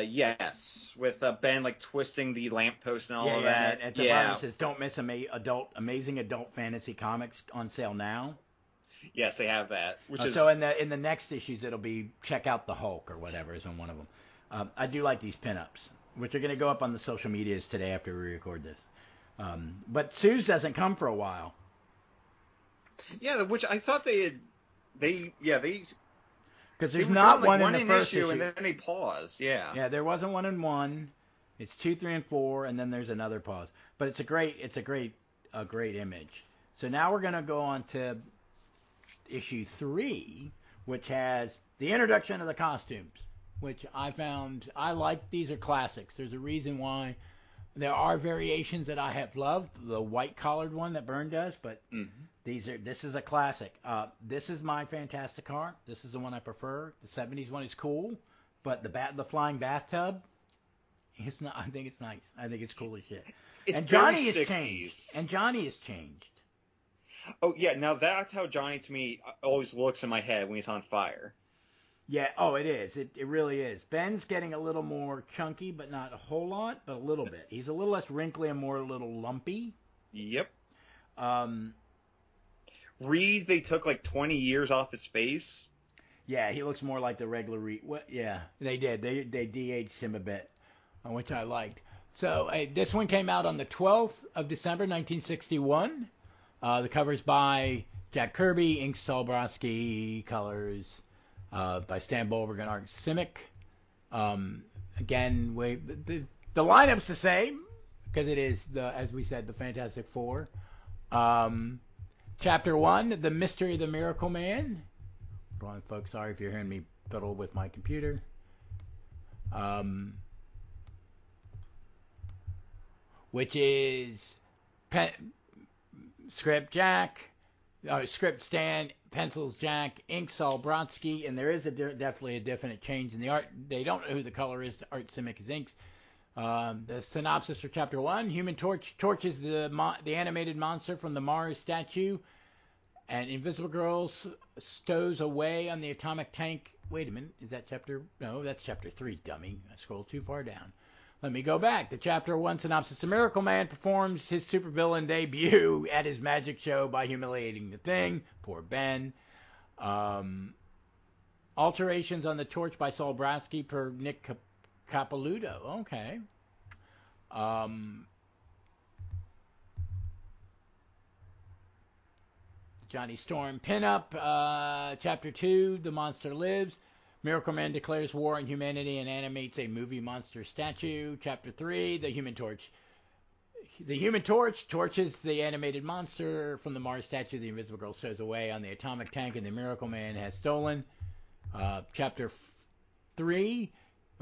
yes, with Ben like twisting the lamppost and all
Yeah,
of
yeah. And
that.
then at the bottom it
Yeah,
says, "Don't miss amazing adult fantasy comics on sale now."
yes, they have that, which is
So in the next issues it'll be check out the Hulk or whatever is on one of them. I do like these pinups, which are going to go up on the social medias today after we record this. But Sue's doesn't come for a while.
yeah, which I thought they
Because
they
there's
were doing
not
like
one in
one
the
in
first
issue
issue.
and then they paused. Yeah.
Yeah, there wasn't one in one. It's 2, 3, and 4, and then there's another pause. But it's a great image. So now we're gonna go on to issue 3, which has the introduction of the costumes, which I like. These are classics. There's a reason why. There are variations that I have loved. The white collared one that Byrne does, but
Mm-hmm.
this is a classic. This is my Fantastic Car. This is the one I prefer. The '70s one is cool, but the flying bathtub, it's not. I think it's nice. I think it's cool as shit.
It's
And
very
Johnny has
60s.
changed. And Johnny has changed.
Oh yeah, now that's how Johnny to me always looks in my head when he's on fire.
Yeah. Oh, it is. It really is. Ben's getting a little more chunky, but not a whole lot, but a little bit. He's a little less wrinkly and more a little lumpy.
Yep.
Um,
Reed, they took like 20 years off his face.
Yeah, he looks more like the regular Reed. Yeah, they did. They de-aged him a bit, which I liked. So this one came out on the 12th of December, 1961. The cover's by Jack Kirby, inks Saul Brodsky, colors by Stan Bulberg and Art Simic. Again, the lineup's the same because it is as we said, the Fantastic Four. Chapter 1, The Mystery of the Miracle Man. Hold on, folks. Sorry if you're hearing me fiddle with my computer. Which is script Jack, script Stan, pencils Jack, ink Saul Brodsky, and there is definitely a definite change in the art. They don't know who the color is. Art Simic is inks. The synopsis for Chapter 1: Human Torch torches the animated monster from the Mars statue, and Invisible Girl stows away on the atomic tank. Wait a minute, is that chapter? No, that's Chapter 3, dummy. I scrolled too far down. Let me go back. The Chapter 1 synopsis: The Miracle Man performs his supervillain debut at his magic show by humiliating the Thing. Poor Ben. Alterations on the torch by Saul Brodsky per Nick Capilouto. Okay. Johnny Storm pinup. Chapter 2, The Monster Lives. Miracle Man declares war on humanity and animates a movie monster statue. Chapter 3, The Human Torch. The Human Torch torches the animated monster from the Mars statue. The Invisible Girl stows away on the atomic tank, and the Miracle Man has stolen. Chapter 3.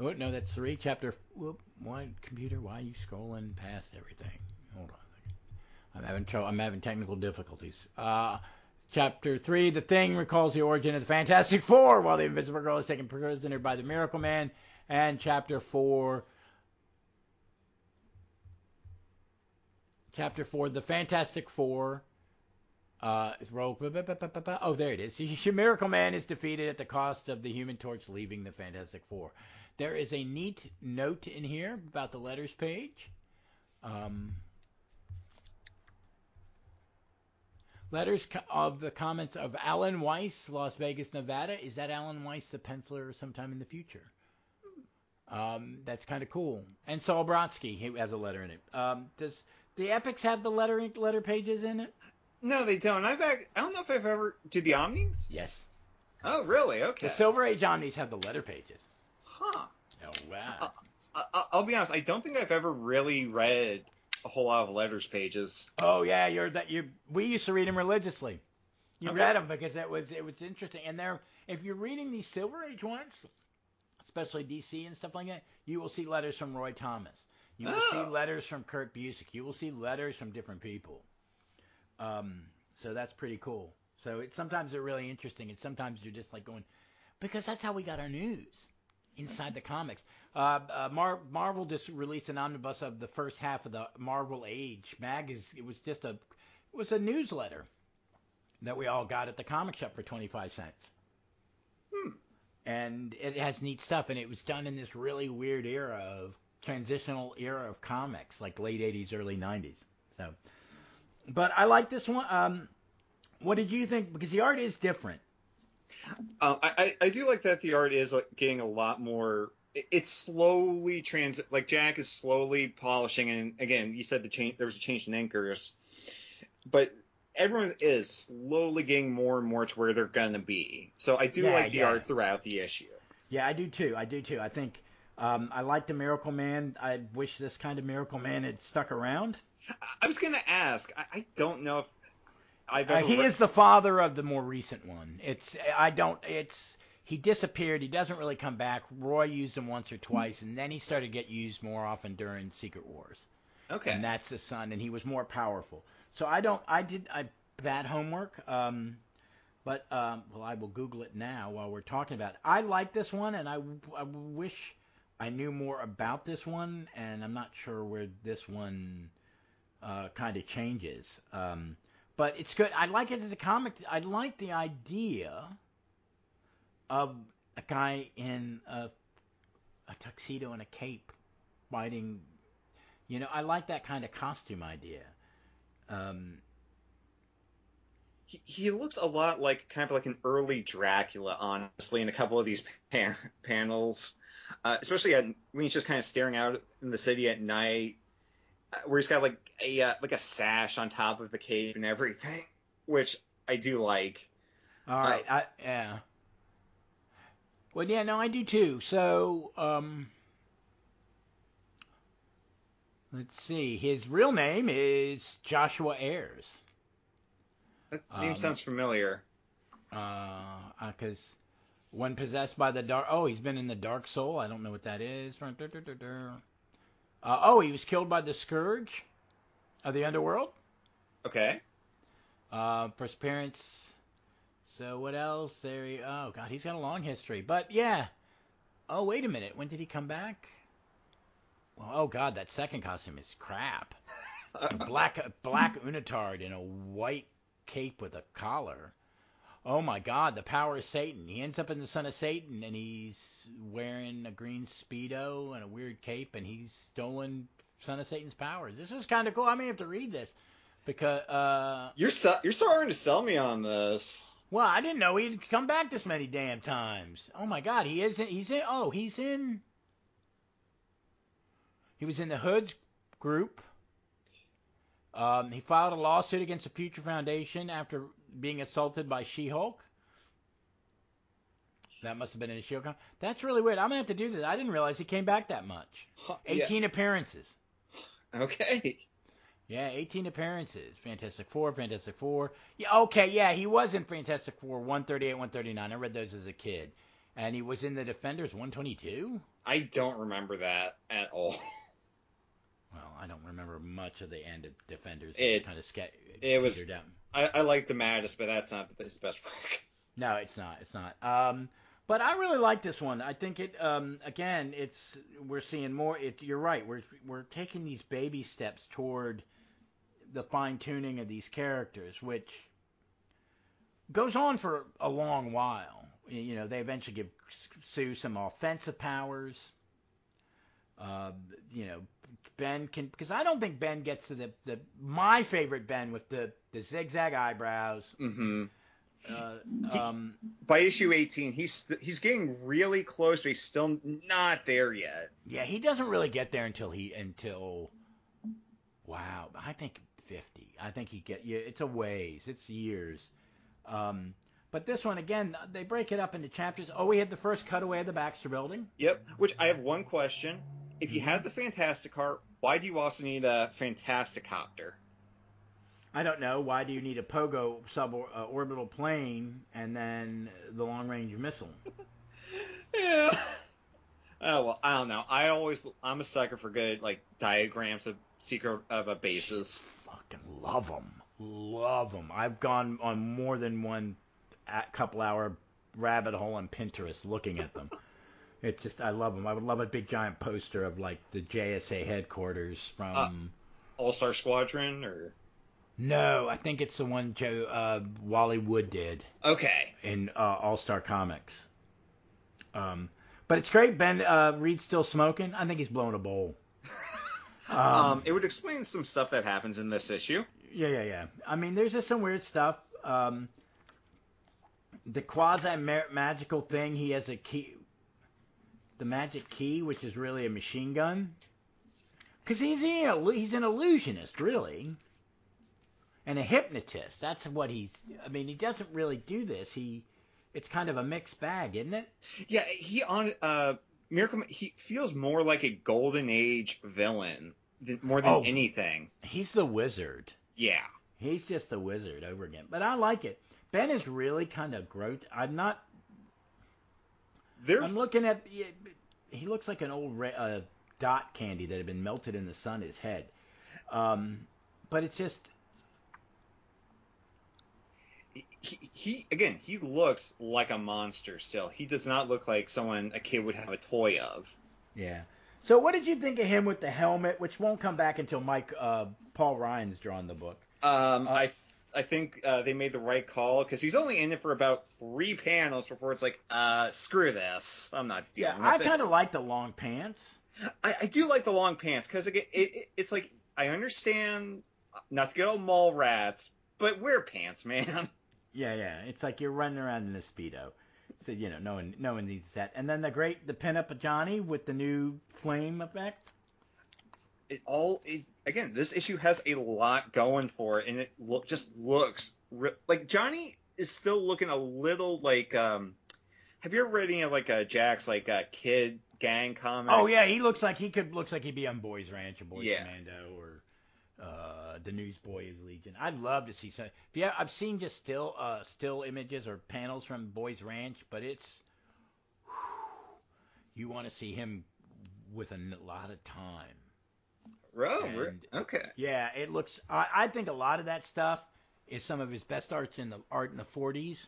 Oh, no, that's 3. Chapter. Whoop, why, computer? Why are you scrolling past everything? Hold on. I'm having technical difficulties. Chapter 3, The Thing recalls the origin of the Fantastic Four while the Invisible Girl is taken prisoner by the Miracle Man. And Chapter 4, The Fantastic Four is rogue. Oh, there it is. Miracle Man is defeated at the cost of the Human Torch leaving the Fantastic Four. There is a neat note in here about the letters page. Letters of the comments of Alan Weiss, Las Vegas, Nevada. Is that Alan Weiss, the penciler, sometime in the future? That's kind of cool. And Saul Brodsky, he has a letter in it. Does the Epics have the letter pages in it?
No, they don't. I don't know if I've ever... Did the Omnis?
Yes.
Oh, really? Okay.
The Silver Age Omnis have the letter pages.
Huh.
Oh, wow.
I'll be honest. I don't think I've ever really read a whole lot of letters pages.
Oh, yeah. We used to read them religiously. You
Okay.
read them because it was interesting. And if you're reading these Silver Age ones, especially DC and stuff like that, you will see letters from Roy Thomas. You will see letters from Kurt Busiek. You will see letters from different people. So that's pretty cool. So sometimes they're really interesting, and sometimes you're just like going, because that's how we got our news inside the comics. Marvel just released an omnibus of the first half of the Marvel Age magazine. It was a newsletter that we all got at the comic shop for 25 cents. And it has neat stuff, and it was done in this really weird transitional era of comics, like late 80s, early 90s. So, but I like this one. What did you think? Because the art is different.
I do like that the art is getting a lot more. It's slowly like Jack is slowly polishing, and again, you said there was a change in inkers, but everyone is slowly getting more and more to where they're gonna be. So I do like the art throughout the issue.
Yeah, I do too. I think I like the Miracle Man. I wish this kind of Miracle Man had stuck around.
I was gonna ask. I don't know if I've ever.
He is the father of the more recent one. He disappeared. He doesn't really come back. Roy used him once or twice, and then he started to get used more often during Secret Wars.
Okay.
And that's the son, and he was more powerful. So bad homework. But I will Google it now while we're talking about it. I like this one, and I wish I knew more about this one, and I'm not sure where this one kind of changes. But it's good. I like it as a comic. I like the idea of a guy in a tuxedo and a cape fighting. I like that kind of costume idea.
He looks a lot like kind of like an early Dracula, honestly, in a couple of these panels, especially when he's just kind of staring out in the city at night, where he's got like a sash on top of the cape and everything, which I do like.
All right, yeah. Well, yeah, no, I do too. So, let's see. His real name is Joshua Ayers.
That name sounds familiar.
Because when possessed by the dark... Oh, he's been in the Dark Soul. I don't know what that is. He was killed by the Scourge of the Underworld.
Okay.
For his parents... So what else? Oh, God, he's got a long history. But, yeah. Oh, wait a minute. When did he come back? Well, oh, God, that second costume is crap. Black unitard in a white cape with a collar. Oh my God, the power of Satan. He ends up in the Son of Satan, and he's wearing a green Speedo and a weird cape, and he's stolen Son of Satan's powers. This is kind of cool. I may have to read this because
you're starting to sell me on this.
Well, I didn't know he'd come back this many damn times. Oh my God, he was in the Hood's group. He filed a lawsuit against the Future Foundation after being assaulted by She-Hulk. That must have been in a She-Hulk. That's really weird. I'm going to have to do this. I didn't realize he came back that much. 18 appearances.
Okay.
Yeah, 18 appearances. Fantastic Four. Yeah, okay, yeah, he was in Fantastic Four 138, 139. I read those as a kid. And he was in the Defenders 122?
I don't remember that at all.
Well, I don't remember much of the end of Defenders.
It
kind of
it was.
Down.
I like DeMatteis, but that's not his best work.
No, it's not. But I really like this one. I think it. Again, we're seeing more. You're right. We're taking these baby steps toward the fine tuning of these characters, which goes on for a long while. They eventually give Sue some offensive powers. Ben can, because I don't think Ben gets to my favorite Ben with the zigzag eyebrows.
Mm-hmm. By issue 18, he's getting really close, but he's still not there yet.
Yeah, he doesn't really get there until wow, I think 50. I think it's a ways, it's years. But this one, again, they break it up into chapters. Oh, we had the first cutaway of the Baxter Building.
Yep, which I have one question. If you have the Fantastic Car, why do you also need a Fantasticopter?
I don't know. Why do you need a Pogo suborbital plane and then the long-range missile?
Yeah. Oh, well, I don't know. I'm a sucker for good, diagrams of secret of a bases.
Fucking love them. I've gone on more than one couple-hour rabbit hole on Pinterest looking at them. It's just, I love them. I would love a big giant poster of the JSA headquarters from
All-Star Squadron, or
no, I think it's the one Wally Wood did.
Okay.
In All-Star Comics. But it's great. Ben Reed's still smoking. I think he's blowing a bowl.
It would explain some stuff that happens in this issue.
Yeah. I mean, there's just some weird stuff. The quasi-magical thing, he has a key, the magic key, which is really a machine gun. Because he's an illusionist, really. And a hypnotist. That's what he doesn't really do this. It's kind of a mixed bag, isn't it?
Yeah, Miracle Man, he feels more like a Golden Age villain more than anything.
He's the wizard.
Yeah.
He's just the wizard over again. But I like it. Ben is really kind of I'm looking at... He looks like an old dot candy that had been melted in the sun, his head. But it's just...
He looks like a monster still. He does not look like someone a kid would have a toy of.
Yeah. So what did you think of him with the helmet, which won't come back until Paul Ryan's drawn the book?
I think they made the right call because he's only in it for about 3 panels before it's like, screw this. I'm not dealing with it.
I kind of like the long pants.
I do like the long pants because it's like, I understand not to get all mall rats, but wear pants, man.
Yeah. It's like you're running around in a Speedo. So, no one needs that. And then the pinup of Johnny with the new flame effect.
Again, this issue has a lot going for it, and it just looks like Johnny is still looking a little like. Have you ever read any of Jack's kid gang comic?
Oh yeah, he looks like he'd be on Boys Ranch or Boys Commando or the Newsboys Legion. I'd love to see some. Yeah, I've seen just still images or panels from Boys Ranch, but it's you want to see him with a lot of time.
Oh, okay.
Yeah, it looks. I think a lot of that stuff is some of his best art in the 40s,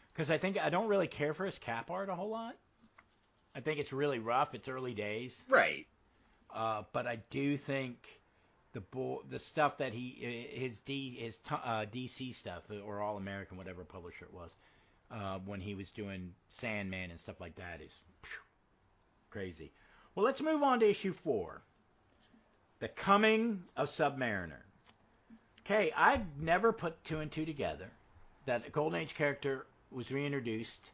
because I don't really care for his cap art a whole lot. I think it's really rough. It's early days.
Right.
But I do think the stuff that his DC stuff or All American, whatever publisher it was, when he was doing Sandman and stuff like that is crazy. Well, let's move on to issue 4. The Coming of Submariner. Okay, I've never put 2 and 2 together. That a Golden Age character was reintroduced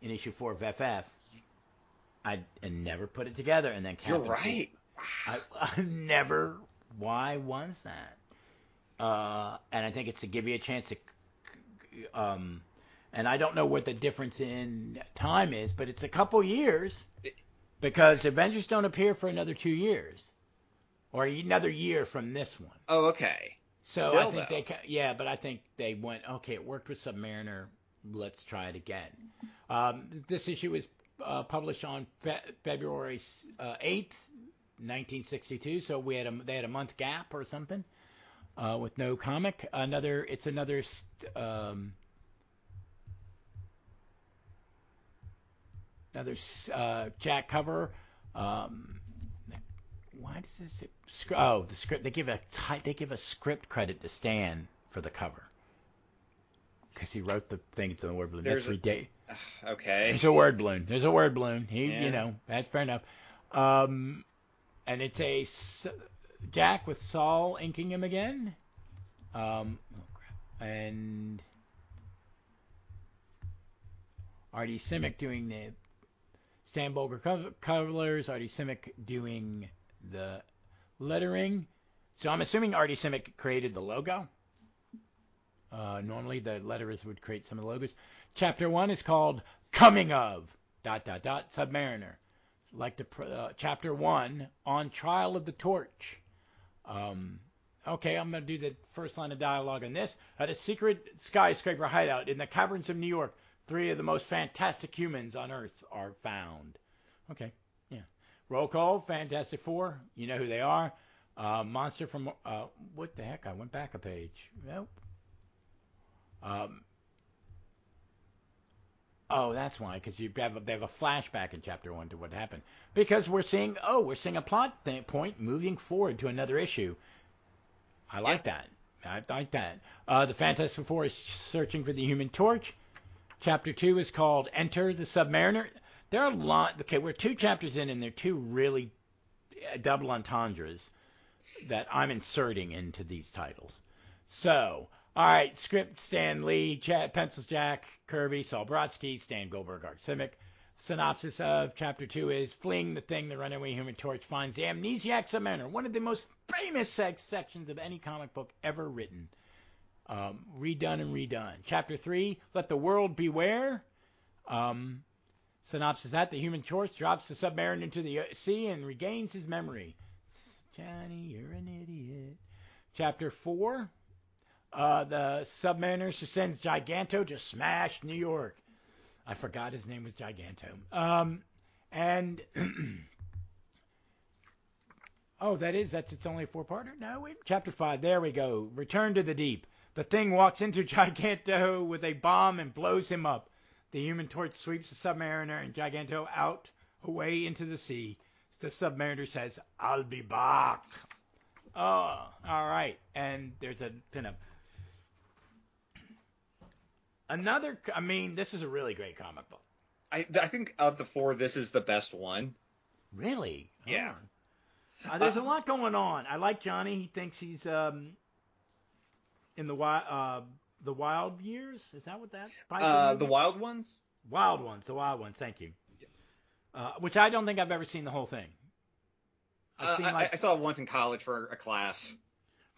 in issue 4 of FF. I never put it together, and then Captain.
You're right.
I never. Why was that? And I think it's to give you a chance to. And I don't know what the difference in time is, but it's a couple years because Avengers don't appear for another 2 years. Or another year from this one.
Oh, okay.
So still, I think but I think they went, okay, it worked with Submariner, let's try it again. This issue was published on February 8th, 1962, so they had a month gap or something with no comic. It's another Jack cover. Why does this? Oh, the script. They give a script credit to Stan for the cover because he wrote the things in the word balloon. That's ridiculous.
Okay.
There's a word balloon. That's fair enough. And it's a Jack with Saul inking him again. And Artie Simic doing the Stan Bolger colors. Artie Simic doing the lettering. So I'm assuming Artie Simic created the logo. Normally the letterers would create some of the logos. Chapter 1 is called Coming of ... Submariner. Like the Chapter 1 on Trial of the Torch. Okay, I'm going to do the first line of dialogue on this. At a secret skyscraper hideout in the caverns of New York, 3 of the most fantastic humans on Earth are found. Okay, yeah. Roll call, Fantastic Four. You know who they are. Monster from... what the heck? I went back a page. Nope. Oh, that's why, because they have a flashback in Chapter 1 to what happened. Because we're seeing a plot point moving forward to another issue. I like that. I like that. The Fantastic Four is searching for the Human Torch. Chapter 2 is called Enter the Submariner. There are a lot. Okay, we're 2 chapters in, and there are 2 really double entendres that I'm inserting into these titles. So, all right, script Stan Lee, pencils Jack Kirby, Saul Brodsky, Stan Goldberg, Art Simic. Synopsis of Chapter 2 is fleeing the thing, the runaway Human Torch finds the amnesiac Submariner, one of the most famous sections of any comic book ever written. Redone and redone. Chapter 3, Let the World Beware. Synopsis that the Human Torch drops the Submariner into the sea and regains his memory. Johnny, you're an idiot. Chapter 4, the Submariner sends Giganto to smash New York. I forgot his name was Giganto. And oh, that's it's only a 4-parter? No, wait. Chapter 5, there we go. Return to the Deep. The Thing walks into Giganto with a bomb and blows him up. The Human Torch sweeps the Submariner and Giganto out, away into the sea. The Submariner says, I'll be back. Oh, all right. And there's a pinup. This is a really great comic book.
I think of the 4, this is the best one.
Really?
Yeah.
There's a lot going on. I like Johnny. He thinks he's in the Wild Years. Is that what that?
The Wild Ones.
Wild Ones. The Wild Ones. Thank you. Which I don't think I've ever seen the whole thing.
I saw it once in college for a class.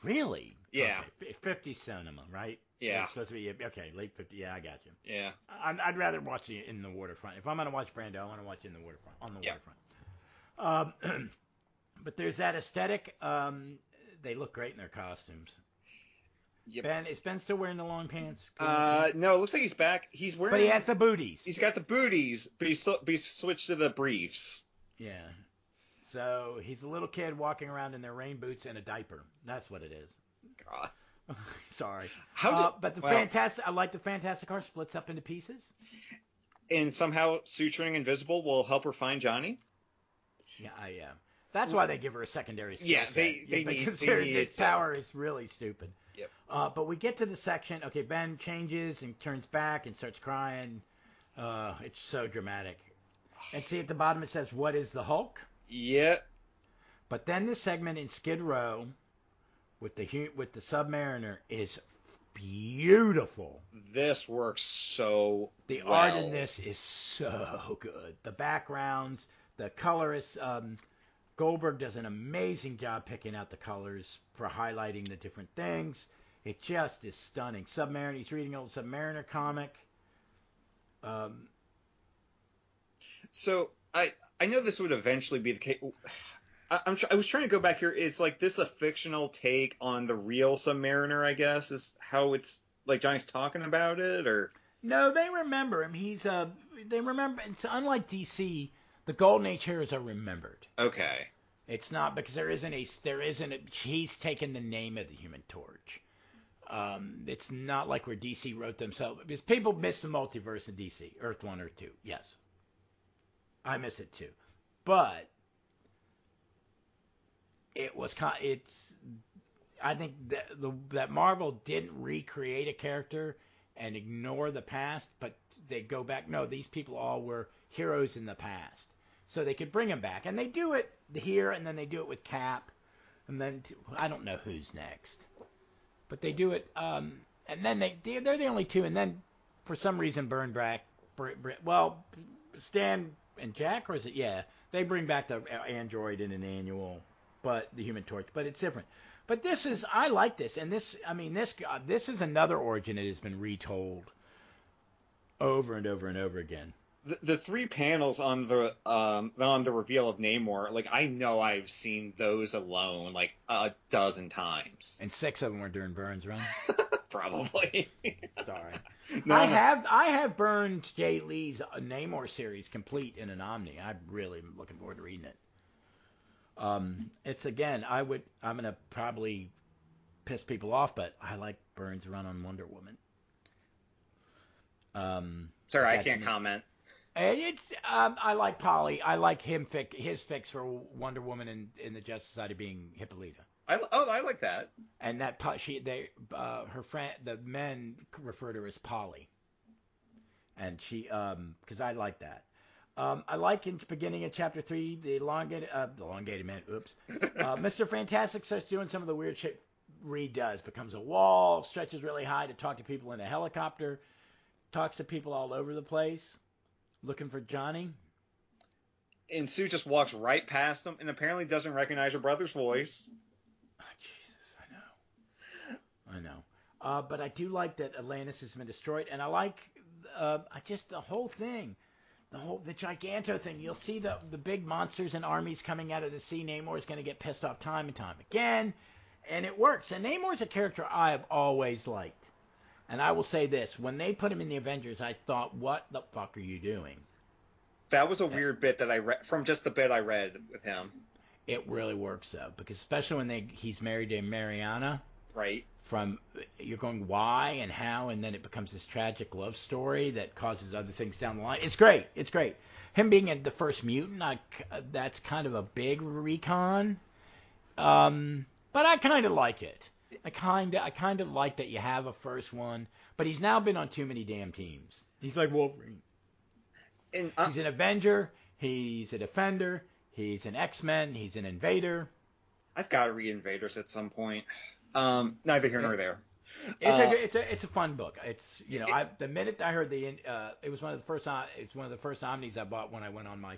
Really?
Yeah.
Okay. 50 cinema, right?
Yeah.
It's supposed to be late 50. Yeah, I got you.
Yeah.
I'd rather watch it in the waterfront. If I'm gonna watch Brando, I want to watch it in the waterfront. On the waterfront. But there's that aesthetic. They look great in their costumes.
Yep.
Ben, is Ben still wearing the long pants?
No, it looks like he's back. He's wearing.
But he has the booties.
He's got the booties, but he's switched to the briefs.
Yeah. So he's a little kid walking around in their rain boots and a diaper. That's what it is.
God.
Sorry.
But
I like the Fantastic Car splits up into pieces.
And somehow suturing invisible will help her find Johnny.
Yeah, that's why they give her a secondary skill set.
They need
this power is really stupid.
Yep.
But we get to the section. Okay, Ben changes and turns back and starts crying. It's so dramatic. And see at the bottom it says, "What is the Hulk?"
Yeah.
But then this segment in Skid Row with the Submariner is beautiful.
This works so
The
well.
art in this is so good. The backgrounds, the colorists. Goldberg does an amazing job picking out the colors for highlighting the different things. It just is stunning. Submariner. He's reading an old Submariner comic.
So I know this would eventually be the case. I was trying to go back here. It's like this a fictional take on the real Submariner, I guess, is how it's like Johnny's talking about it, or
no? They remember him. They remember. It's unlike DC. The Golden Age heroes are remembered.
Okay.
It's not because he's taken the name of the Human Torch. It's not like where DC wrote themselves, because people miss the multiverse in DC. Earth 1, Earth 2. Yes. I miss it too. But I think that Marvel didn't recreate a character and ignore the past, but they go back. No, these people all were heroes in the past. So they could bring them back. And they do it here, and then they do it with Cap. And then, I don't know who's next. But they do it, and then they're the only 2. And then, for some reason, Stan and Jack, or is it? Yeah. They bring back the android in an annual, but the Human Torch. But it's different. But I like this. And this is another origin that has been retold over and over and over again.
The 3 panels on the reveal of Namor, like I know I've seen those alone like a dozen times.
And 6 of them were during Byrne's run.
Probably.
Sorry.
No,
I have Byrne J. Lee's Namor series complete in an Omni. I'm really looking forward to reading it. It's again, I'm gonna probably piss people off, but I like Byrne's run on Wonder Woman.
Sorry, I can't comment.
It's I like Polly. I like his fix for Wonder Woman in the Justice Society being Hippolyta.
I like that.
And that her friend, the men refer to her as Polly. And she because I like that. I like in the beginning of chapter 3, the elongated man. Oops. Mr. Fantastic starts doing some of the weird shit Reed does. Becomes a wall, stretches really high to talk to people in a helicopter, talks to people all over the place, looking for Johnny.
And Sue just walks right past him and apparently doesn't recognize her brother's voice.
Oh, Jesus, I know. But I do like that Atlantis has been destroyed, and I like just the whole thing. The Giganto thing. You'll see the big monsters and armies coming out of the sea. Namor's going to get pissed off time and time again. And it works. And Namor's a character I have always liked. And I will say this. When they put him in the Avengers, I thought, what the fuck are you doing?
That was a weird bit that I read, from just the bit I read with him.
It really works, though. Because especially when he's married to Mariana.
Right.
You're going why and how, and then it becomes this tragic love story that causes other things down the line. It's great. It's great. Him being the first mutant, that's kind of a big recon. But I kind of like it. I kind of like that you have a first one, but he's now been on too many damn teams. He's like Wolverine. He's an Avenger. He's a Defender. He's an X-Men. He's an Invader.
I've got to read Invaders at some point. Neither here nor there.
It's a fun book. It's the minute I heard it was one of the first Omnis I bought when I went on my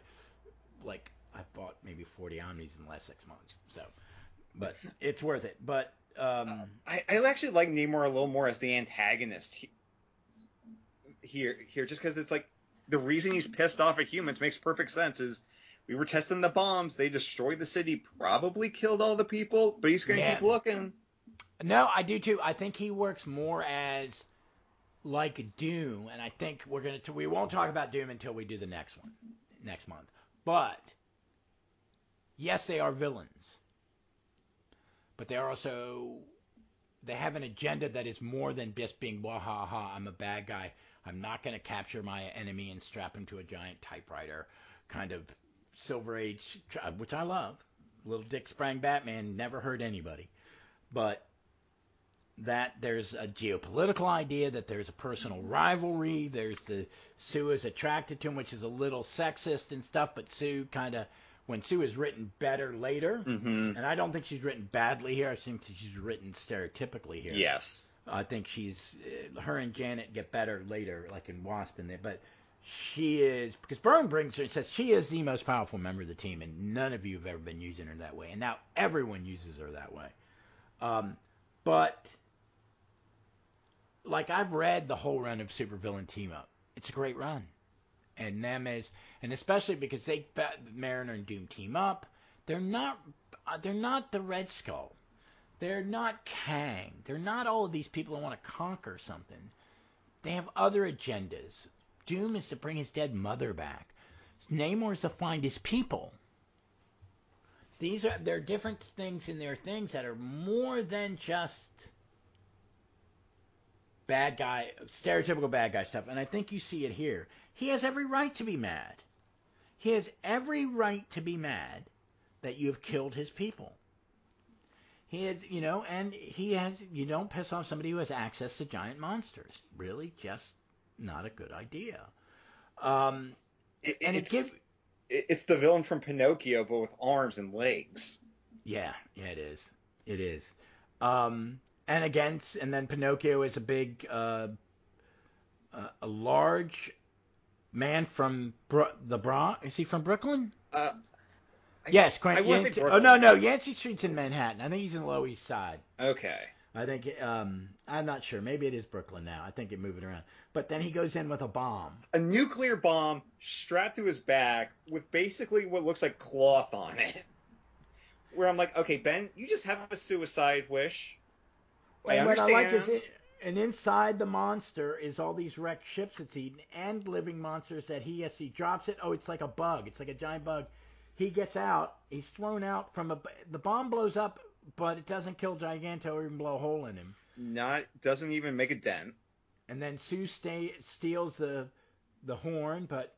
I bought maybe 40 Omnis in the last 6 months. So, but it's worth it. But
I actually like Namor a little more as the antagonist here just because it's like the reason he's pissed off at humans makes perfect sense. Is we were testing the bombs, they destroyed the city, probably killed all the people, but he's gonna keep looking.
No, I do too. I think he works more as like Doom, and I think we won't talk about Doom until we do the next one next month. But yes, they are villains, but they have an agenda that is more than just being ha ha. I'm a bad guy. I'm not going to capture my enemy and strap him to a giant typewriter, kind of Silver Age, which I love. Little Dick Sprang Batman never hurt anybody, but that there's a geopolitical idea, that there's a personal rivalry, there's Sue is attracted to him, which is a little sexist and stuff, but when Sue is written better later, and I don't think she's written badly here, I think she's written stereotypically here.
Yes.
I think her and Janet get better later, like in Wasp and there, but she is, because Byrne brings her and says she is the most powerful member of the team, and none of you have ever been using her that way, and now everyone uses her that way. But I've read the whole run of Supervillain Team Up. It's a great run. And especially because Mariner and Doom team up, they're not the Red Skull. They're not Kang. They're not all of these people who want to conquer something. They have other agendas. Doom is to bring his dead mother back. Namor is to find his people. There are different things in their things that are more than just bad guy, stereotypical bad guy stuff. And I think you see it here. He has every right to be mad. He has every right to be mad that you have killed his people. He is, and you don't piss off somebody who has access to giant monsters. Really, just not a good idea.
It's the villain from Pinocchio, but with arms and legs.
Yeah, it is. It is. And then Pinocchio is a big, a large man from the Bronx. Is he from Brooklyn? Yes, Yancey. Oh no, Yancey Street's in Manhattan. I think he's in the Lower East Side.
Okay.
I think I'm not sure. Maybe it is Brooklyn now. I think it moved around. But then he goes in with a bomb.
A nuclear bomb strapped to his back with basically what looks like cloth on it. Where I'm like, okay, Ben, you just have a suicide wish. I understand.
What I like is and inside the monster is all these wrecked ships it's eaten and living monsters that he drops it. Oh, it's like a bug. It's like a giant bug. He gets out. He's thrown out from the bomb blows up, but it doesn't kill Giganto or even blow a hole in him.
Doesn't even make a dent.
And then Sue steals the horn, but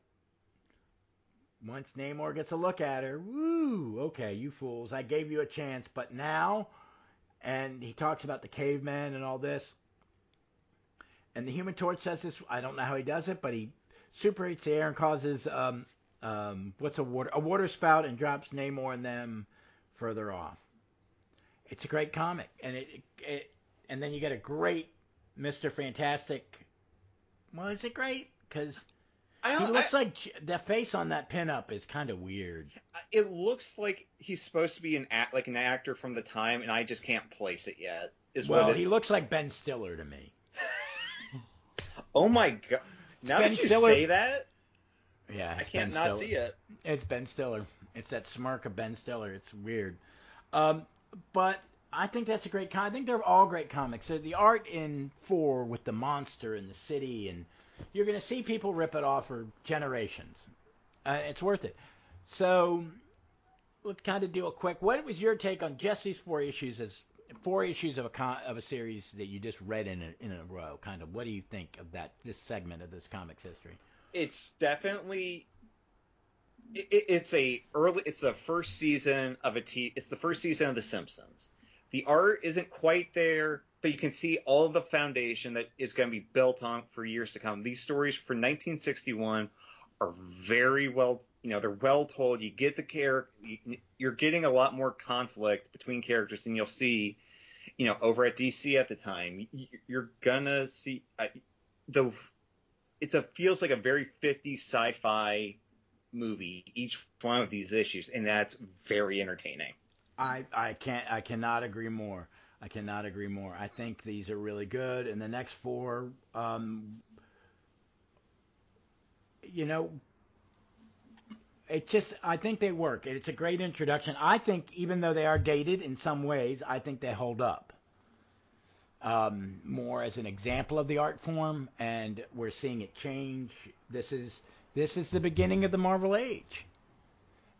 once Namor gets a look at her, woo, okay, you fools, I gave you a chance, but now, and he talks about the caveman and all this, and the Human Torch says this, I don't know how he does it, but he super eats the air and causes What's a water spout and drops Namor and them further off. It's a great comic, and and then you get a great Mr. Fantastic. Well, is it great? Because he looks like the face on that pinup is kind of weird.
It looks like he's supposed to be an actor from the time, and I just can't place it yet.
He looks like Ben Stiller to me.
Oh my god! Now that you say that,
yeah,
I can't not see it.
It's Ben Stiller. It's that smirk of Ben Stiller. It's weird. But I think that's a great I think they're all great comics. So the art in 4 with the monster and the city, and you're going to see people rip it off for generations. It's worth it. So let's kind of do a quick. What was your take on just these 4 issues as 4 issues of a series that you just read in a row? Kind of, what do you think of this segment of this comics history?
It's definitely. It's the first season of It's the first season of The Simpsons. The art isn't quite there, but you can see all of the foundation that is going to be built on for years to come. These stories for 1961 are very well, they're well told. You get the character, you're getting a lot more conflict between characters than you'll see, over at DC at the time. You're gonna see feels like a very 50s sci-fi movie, each one of these issues, and that's very entertaining.
I cannot agree more. I think these are really good, and the next 4, I think they work. It's a great introduction. I think even though they are dated in some ways, I think they hold up. More as an example of the art form, and we're seeing it change. This is the beginning of the Marvel age.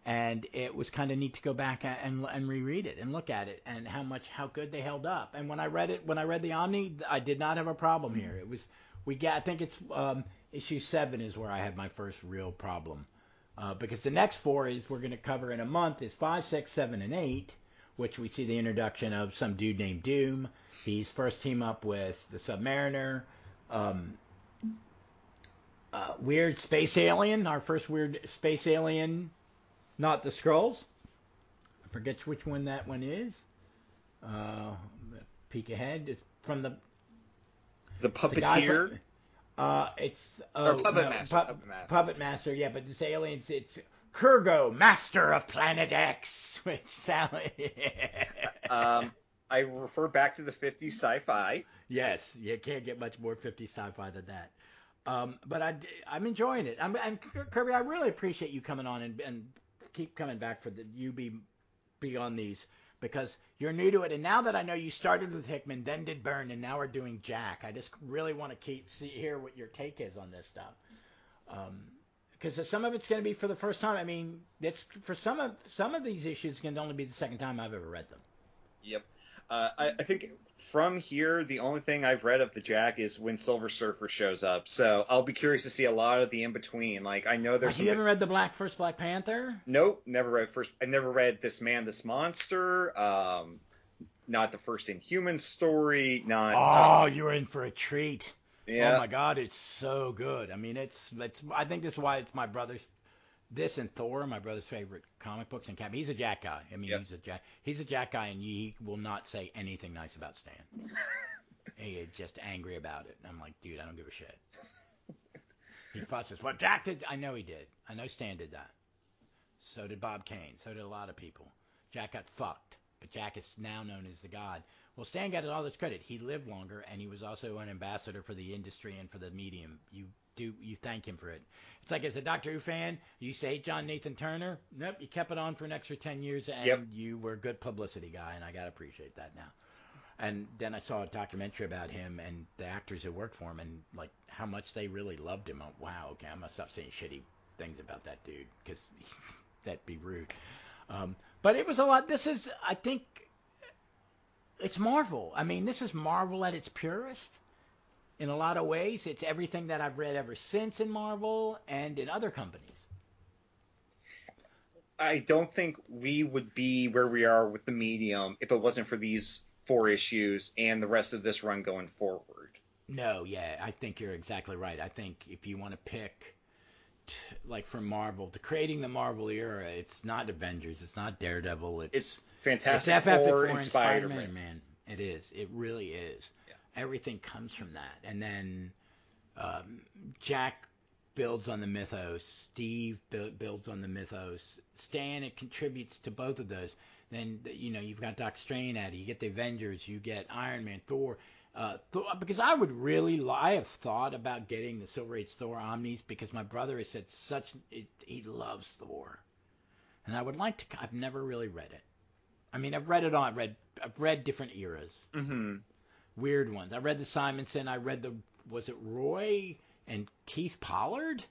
And it was kind of neat to go back and reread it and look at it and how good they held up. And when I read the Omni, I did not have a problem here. I think it's issue 7 is where I had my first real problem, because the next 4 we're going to cover in a month is 5, 6, 7, and 8, which we see the introduction of some dude named Doom. He's first team up with the Submariner. Weird space alien, our first weird space alien. Not the Skrulls. I forget which one that one is. Peek ahead. It's from the
Puppeteer.
Puppet Master. Puppet Master. Yeah, but this aliens, it's Kurgo, Master of Planet X, which sounds.
I refer back to the 50s sci-fi.
Yes, you can't get much more 50s sci-fi than that. But I'm enjoying it. And Kirby, I really appreciate you coming on and keep coming back for you be on these, because you're new to it. And now that I know you started with Hickman, then did Byrne, and now we're doing Jack, I just really want to hear what your take is on this stuff. Because some of it's going to be for the first time. I mean, it's for some of these issues can only be the second time I've ever read them.
Yep. I think from here, the only thing I've read of the Jack is when Silver Surfer shows up. So I'll be curious to see a lot of the in between. Like, I know there's.
You haven't read the first Black Panther?
Nope, never read first. I never read This Man, This Monster. Not the first Inhuman story. Not.
You're in for a treat.
Yeah.
Oh my God, it's so good. I mean, it's. I think this is why it's my brother's. This and Thor, my brother's favorite comic books, and Cap. He's a Jack guy. I mean,
yep.
He's a Jack guy, and he will not say anything nice about Stan. He is just angry about it. And I'm like, dude, I don't give a shit. He fusses. What Jack did, I know he did. I know Stan did that. So did Bob Kane. So did a lot of people. Jack got fucked, but Jack is now known as the god. Well, Stan got all this credit. He lived longer, and he was also an ambassador for the industry and for the medium. You thank him for it. It's like, as a Doctor Who fan, you say John Nathan Turner. Nope, you kept it on for an extra 10 years, and
yep.
You were a good publicity guy, and I got to appreciate that now. And then I saw a documentary about him and the actors who worked for him, and like how much they really loved him. Wow, okay, I must stop saying shitty things about that dude, because that'd be rude. But it was a lot. I think, it's Marvel. I mean, this is Marvel at its purest. In a lot of ways, it's everything that I've read ever since in Marvel and in other companies.
I don't think we would be where we are with the medium if it wasn't for these 4 issues and the rest of this run going forward.
No, yeah, I think you're exactly right. I think if you want to pick like from Marvel, to creating the Marvel era. It's not Avengers. It's not Daredevil.
It's Fantastic
it's Fantastic
Four
Four
and
and
Spider-Man.
Man. It is. It really is. Yeah. Everything comes from that. And then Jack builds on the mythos. Steve builds on the mythos. Stan, it contributes to both of those. Then, you've got Doc Strange at it. You get the Avengers. You get Iron Man, Thor. Because I have thought about getting the Silver Age Thor Omnis because my brother has said he loves Thor. And I would like to, I've never really read it. I mean, I've read different eras.
Mm-hmm.
Weird ones. I read the Simonson. I read was it Roy and Keith Pollard?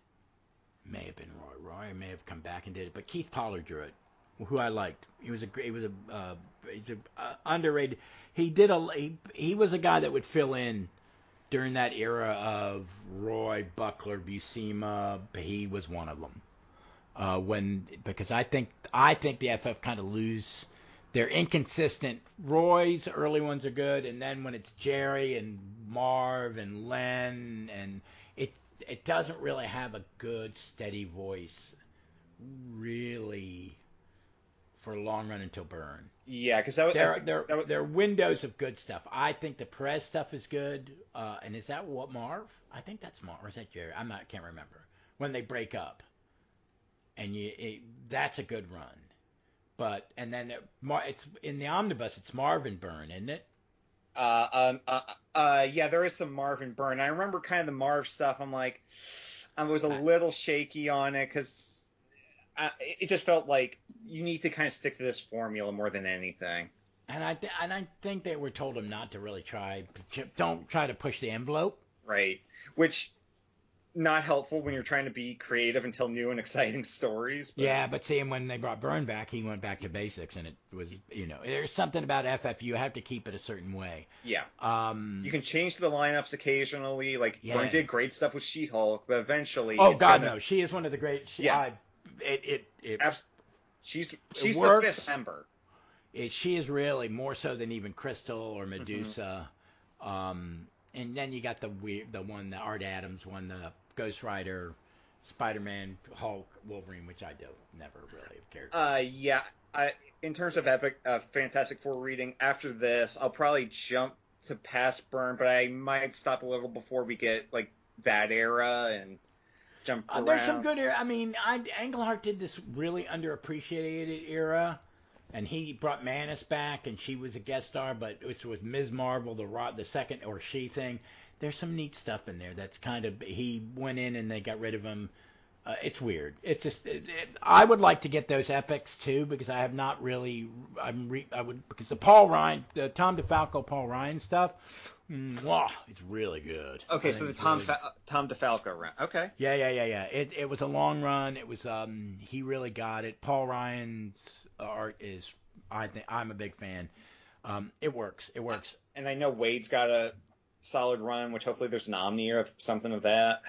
May have been Roy. Roy may have come back and did it, but Keith Pollard drew it, who I liked. He's a underrated. He was a guy that would fill in during that era of Roy, Buckler, Buscema. He was one of them. Because I think the FF kind of lose. They're inconsistent. Roy's early ones are good, and then when it's Jerry and Marv and Len, and it doesn't really have a good steady voice, really, for a long run until Byrne.
Yeah, because
there are windows of good stuff. I think the Perez stuff is good. And is that what Marv? I think that's Marv. Or is that Jerry? Can't remember. When they break up, and that's a good run. But and then it's in the omnibus. It's Marvin Byrne, isn't it?
Yeah, there is some Marvin Byrne. I remember kind of the Marv stuff. I'm like, I was a little shaky on it because it just felt like you need to kind of stick to this formula more than anything.
And I think they were told him not to really don't try to push the envelope.
Right. Which, not helpful when you're trying to be creative and tell new and exciting stories. But...
Yeah, but see, when they brought Byrne back, he went back to basics, and it was, there's something about FF, you have to keep it a certain way.
Yeah. You can change the lineups occasionally. Like, Byrne did great stuff with She-Hulk, but eventually...
Oh, God, no. She is one of the great...
She's the fifth member.
She is really more so than even Crystal or Medusa. Mm-hmm. And then you got the one, the Art Adams one, the Ghost Rider, Spider-Man, Hulk, Wolverine, which I never really cared.
Yeah. In terms of epic, Fantastic Four reading, after this, I'll probably jump to past Byrne, but I might stop a little before we get like that era and jump around.
There's some good era. I mean, Englehart did this really underappreciated era. And he brought Manus back, and she was a guest star, but it's with Ms. Marvel, the second or she thing. There's some neat stuff in there. That's kind of he went in and they got rid of him. It's weird. It's just I would like to get those epics too because I have not really. Because the Tom DeFalco, Paul Ryan stuff. It's really good.
Okay, so the Tom DeFalco run. Okay.
Yeah. It was a long run. It was he really got it. Paul Ryan's art is, I think, I'm a big fan. It works.
And I know Wade's got a solid run, which hopefully there's an Omni or something of that.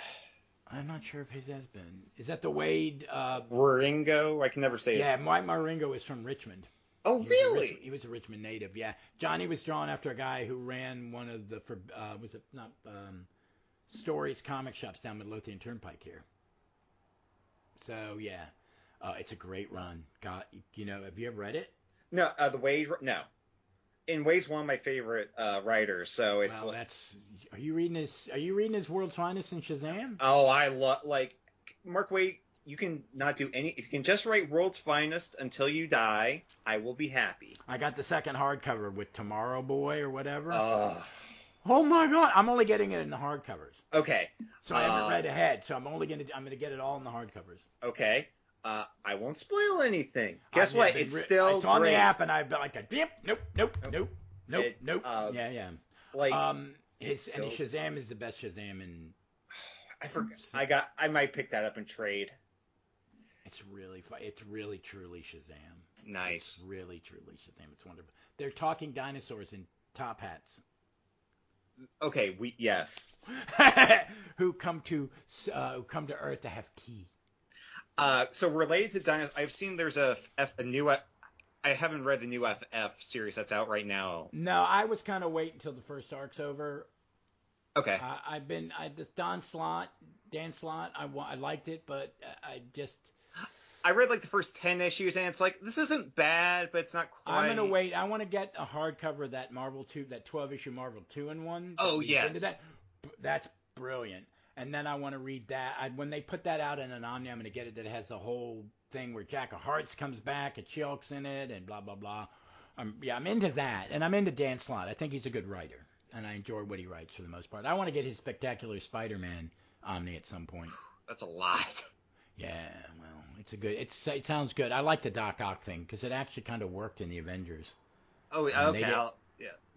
I'm not sure if his has been. Is that the Wade?
Waringo? I can never say his.
Yeah, Mike Maringo is from Richmond.
Oh, really?
He was a Richmond native, yeah. Johnny was drawn after a guy who ran one of the, Stories comic shops down Midlothian Turnpike here. So, yeah. It's a great run. Have you ever read it?
No, the Wade, no. And Wade's one of my favorite writers, so it's.
Well, Are you reading his World's Finest in Shazam?
Oh, I love Mark Waid. You can not do any. If you can just write World's Finest until you die, I will be happy.
I got the second hardcover with Tomorrow Boy or whatever. Oh my God! I'm only getting it in the hardcovers.
Okay.
So I haven't read ahead, so I'm gonna get it all in the hardcovers.
Okay. I won't spoil anything. Guess what? It's still
It's on
great.
the app, and I've been like, nope. Yeah. His Shazam is the best Shazam in.
I forgot. I might pick that up and trade.
It's really fun. It's really truly Shazam.
Nice.
It's really truly Shazam. It's wonderful. They're talking dinosaurs in top hats.
Okay. Yes.
who come to Earth to have tea.
So related to dinosaurs, I've seen there's a new. I haven't read the new FF series that's out right now.
No, I was kind of waiting until the first arc's over.
Okay.
This Dan Slott, I liked it, but I just.
I read like the first 10 issues, and it's like, this isn't bad, but it's not quite.
I'm gonna wait. I want to get a hardcover of that Marvel 2, that 12-issue Marvel 2-in-1.
Oh yes.
Into that. That's brilliant. And then I want to read that. When they put that out in an Omni, I'm gonna get it. That has the whole thing where Jack of Hearts comes back, and Chilk's in it, and blah blah blah. I'm into that, and I'm into Dan Slott. I think he's a good writer, and I enjoy what he writes for the most part. I want to get his Spectacular Spider-Man Omni at some point.
That's a lot.
Yeah, well, it sounds good. I like the Doc Ock thing because it actually kind of worked in the Avengers.
Oh, okay.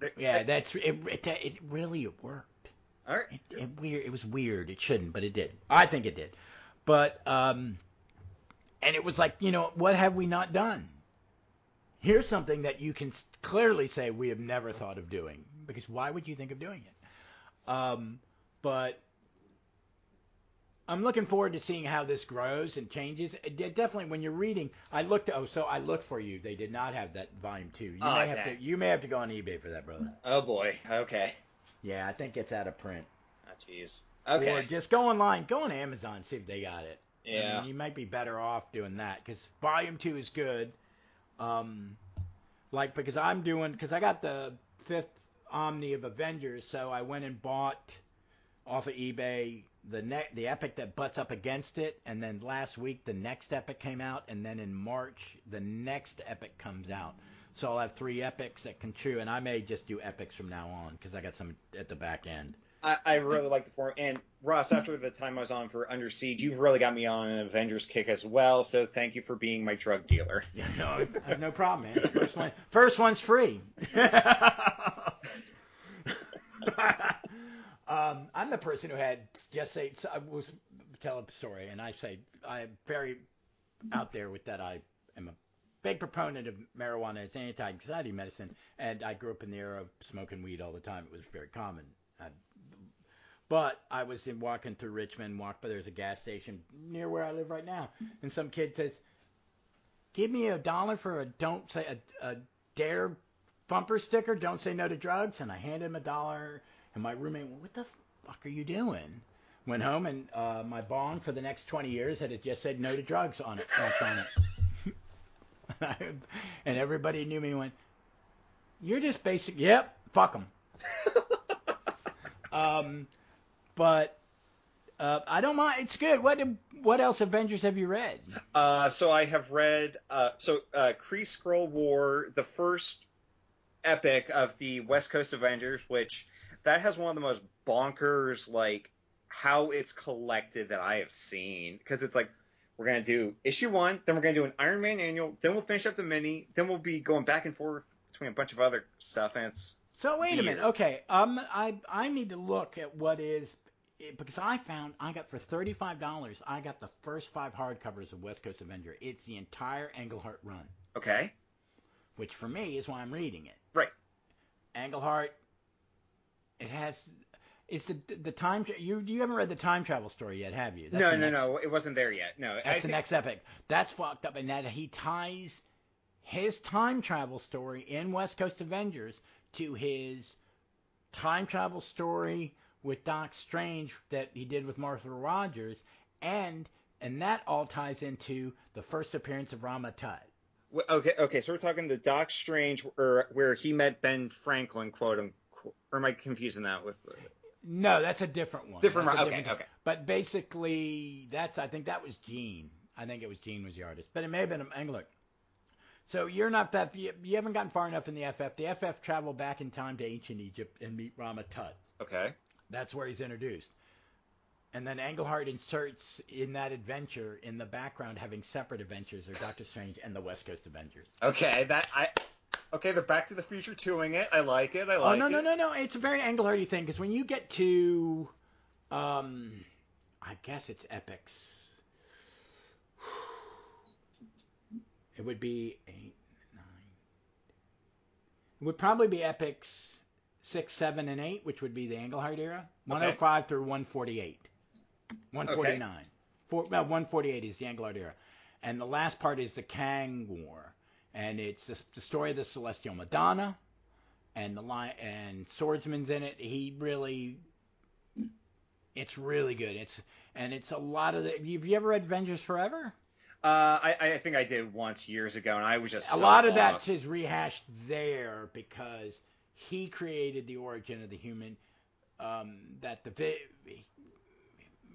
It really worked.
All right.
It was weird. It shouldn't, but it did. I think it did. But and it was like, what have we not done? Here's something that you can clearly say we have never thought of doing, because why would you think of doing it? But I'm looking forward to seeing how this grows and changes. Definitely, when you're reading, I looked for you. They did not have that volume 2. You may have to go on eBay for that, brother.
Oh boy. Okay.
Yeah, I think it's out of print.
Oh jeez. Okay.
Or just go online, go on Amazon, see if they got it.
Yeah.
I mean, you might be better off doing that because volume 2 is good. Because I got the 5th Omni of Avengers, so I went and bought off of eBay the epic that butts up against it, and then last week the next epic came out, and then in March the next epic comes out. So I'll have 3 epics that can chew, and I may just do epics from now on because I got some at the back end.
I really like the form. And Ross, after the time I was on for Under Siege, you've really got me on an Avengers kick as well. So thank you for being my drug dealer.
Yeah, no, I have no problem, man. First one's free. I'm the person who had tell a story, and I say I'm very out there with that. I am a big proponent of marijuana as anti-anxiety medicine, and I grew up in the era of smoking weed all the time. It was very common. But I was walking through Richmond, there's a gas station near where I live right now, and some kid says, "Give me $1 for a DARE bumper sticker, don't say no to drugs," and I handed him $1, and my roommate went, "What the fuck are you doing?" Went home, and my bong for the next 20 years had just said no to drugs on it. And everybody knew me and went, "You're just basic." Yep, fuck them. But I don't mind. It's good. What else Avengers have you read?
So I have read Kree Skrull War, the first epic of the West Coast Avengers, which that has one of the most bonkers, like, how it's collected that I have seen. Because it's like, we're going to do issue 1, then we're going to do an Iron Man annual, then we'll finish up the mini, then we'll be going back and forth between a bunch of other stuff, and it's
So wait a minute. Okay, I need to look at what is, because I got for $35, I got the first 5 hardcovers of West Coast Avenger. It's the entire Englehart run.
Okay.
Which for me is why I'm reading it.
Right.
Englehart. It's the time. You haven't read the time travel story yet, have you?
No, it wasn't there yet. No,
that's the next epic. That's fucked up, and that he ties his time travel story in West Coast Avengers to his time travel story with Doc Strange that he did with Martha Rogers, and that all ties into the first appearance of Rama Tut.
Okay, so we're talking the Doc Strange where he met Ben Franklin, quote unquote, or am I confusing that with?
No, that's a different one.
Okay.
But basically, I think that was Gene. I think it was Gene was the artist, but it may have been Englert. So you haven't gotten far enough in the FF. The FF travel back in time to ancient Egypt and meet Rama Tut.
Okay.
That's where he's introduced. And then Englehart inserts in that adventure in the background having separate adventures are Doctor Strange and the West Coast Avengers.
Okay, they're Back to the Future 2ing it. I like it.
No. It's a very Englehart-y thing because when you get to, I guess it's epics. It would be 8, 9. It would probably be epics 6, 7, and 8, which would be the Englehart era. 105 through 148. 149. Okay. 148 is the Englehart era. And the last part is the Kang War. And it's the story of the Celestial Madonna. And Swordsman's in it. He really It's really good. It's a lot of the. Have you ever read Avengers Forever?
I think I did once years ago, and I was just
a
so
lot of
lost.
that is rehashed there because he created the origin of the human.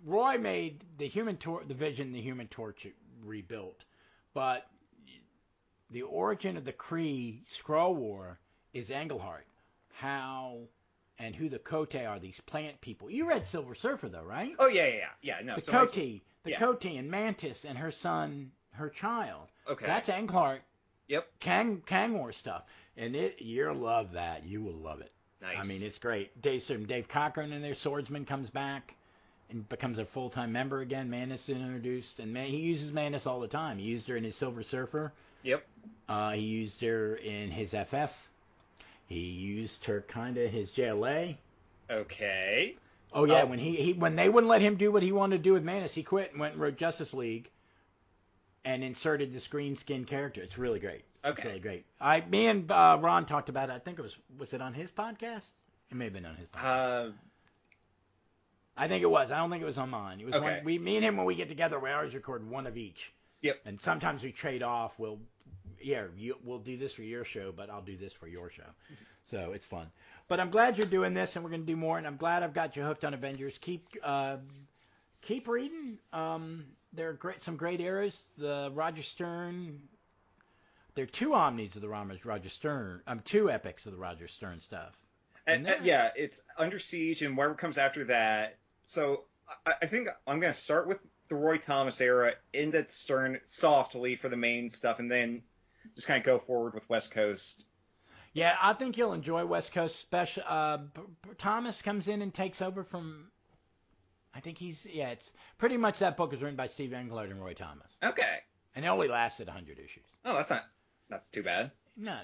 Roy made the the Vision, the Human Torch rebuilt, but the origin of the Kree Skrull War is Engelhart. How and who the Kote are, these plant people. You read Silver Surfer though, right?
Oh yeah. No,
The
so
Kote and Mantis and her son, her child.
Okay.
That's Engelhart.
Yep.
Kang War stuff, and you'll love that. You will love it.
Nice.
I mean, it's great. Dave Cochran in there, Swordsman, comes back and becomes a full-time member again. Mantis is introduced, and he uses Mantis all the time. He used her in his Silver Surfer.
Yep.
He used her in his FF. He used her kind of his JLA.
Okay.
Oh yeah, when they wouldn't let him do what he wanted to do with Mantis, he quit and went and wrote Justice League, and inserted this green skin character. It's really great.
Okay.
It's really great. Me and Ron talked about it. I think was it on his podcast? It may have been on his podcast. I think it was. I don't think it was on mine. It was
okay.
Me and him, when we get together, we always record one of each.
Yep.
And sometimes we trade off. We'll do this for your show, but I'll do this for your show. So it's fun. But I'm glad you're doing this, and we're going to do more. And I'm glad I've got you hooked on Avengers. Keep reading. There are some great eras. The Roger Stern. There are two omnis of the Roger Stern. Two epics of the Roger Stern stuff.
And yeah, it's Under Siege and whatever comes after that. So I think I'm going to start with the Roy Thomas era, end at Stern softly for the main stuff, and then just kind of go forward with West Coast.
Yeah, I think you'll enjoy West Coast special. Thomas comes in and takes over from. I think it's pretty much that book is written by Steve Englehart and Roy Thomas.
Okay.
And it only lasted 100 issues.
Oh, that's not too bad.
No.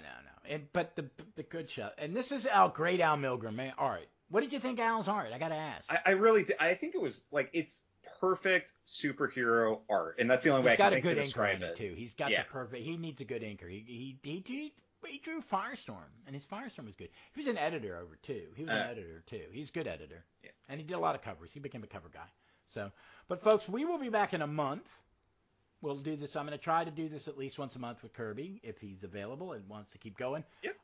But the good stuff. And this is great Al Milgrom art. What did you think of Al's art? I got to ask.
I really did. I think it was it's perfect superhero art, and that's the only way I can think to describe it.
Too. He's got the perfect. He needs a good inker. He drew Firestorm, and his Firestorm was good. He was an editor over too. He's a good editor.
Yeah.
And he did a lot of covers. He became a cover guy. So, but folks, we will be back in a month. We'll do this. I'm going to try to do this at least once a month with Kirby if he's available and wants to keep going.
Yep.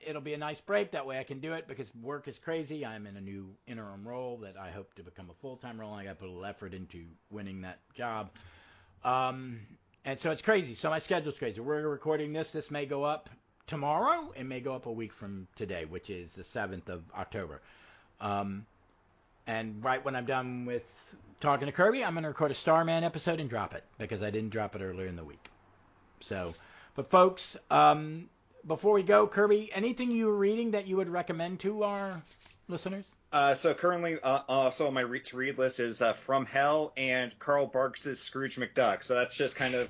It'll be a nice break. That way I can do it because work is crazy. I'm in a new interim role that I hope to become a full-time role. I got to put a little effort into winning that job. And so it's crazy. So my schedule's crazy. We're recording this. This may go up tomorrow. It may go up a week from today, which is the 7th of October. And right when I'm done with talking to Kirby, I'm going to record a Starman episode and drop it because I didn't drop it earlier in the week. So, but folks, before we go, Kirby, anything you were reading that you would recommend to our listeners?
So currently, also on my to-read list is From Hell and Carl Barks' Scrooge McDuck. So that's just kind of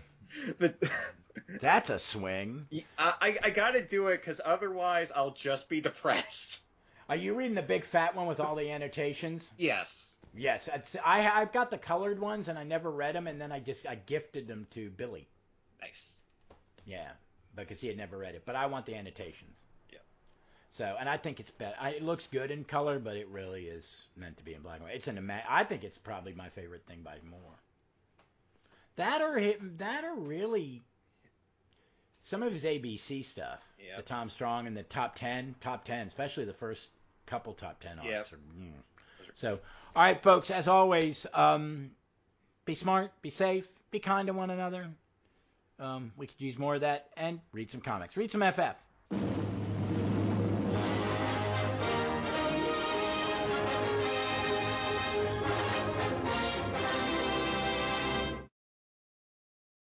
That's a swing.
I got to do it because otherwise I'll just be depressed.
Are you reading the big fat one with all the annotations?
Yes.
Yes. I've got the colored ones, and I never read them, and then I gifted them to Billy.
Nice.
Yeah, because he had never read it. But I want the annotations.
Yeah.
So, and I think it's better. It looks good in color, but it really is meant to be in black and white. I think it's probably my favorite thing by Moore. That or really some of his ABC stuff.
Yep.
The Tom Strong and the top 10, especially the first couple top 10 arcs.
Yep.
So, all right, folks, as always, be smart, be safe, be kind to one another. We could use more of that, and read some comics. Read some FF.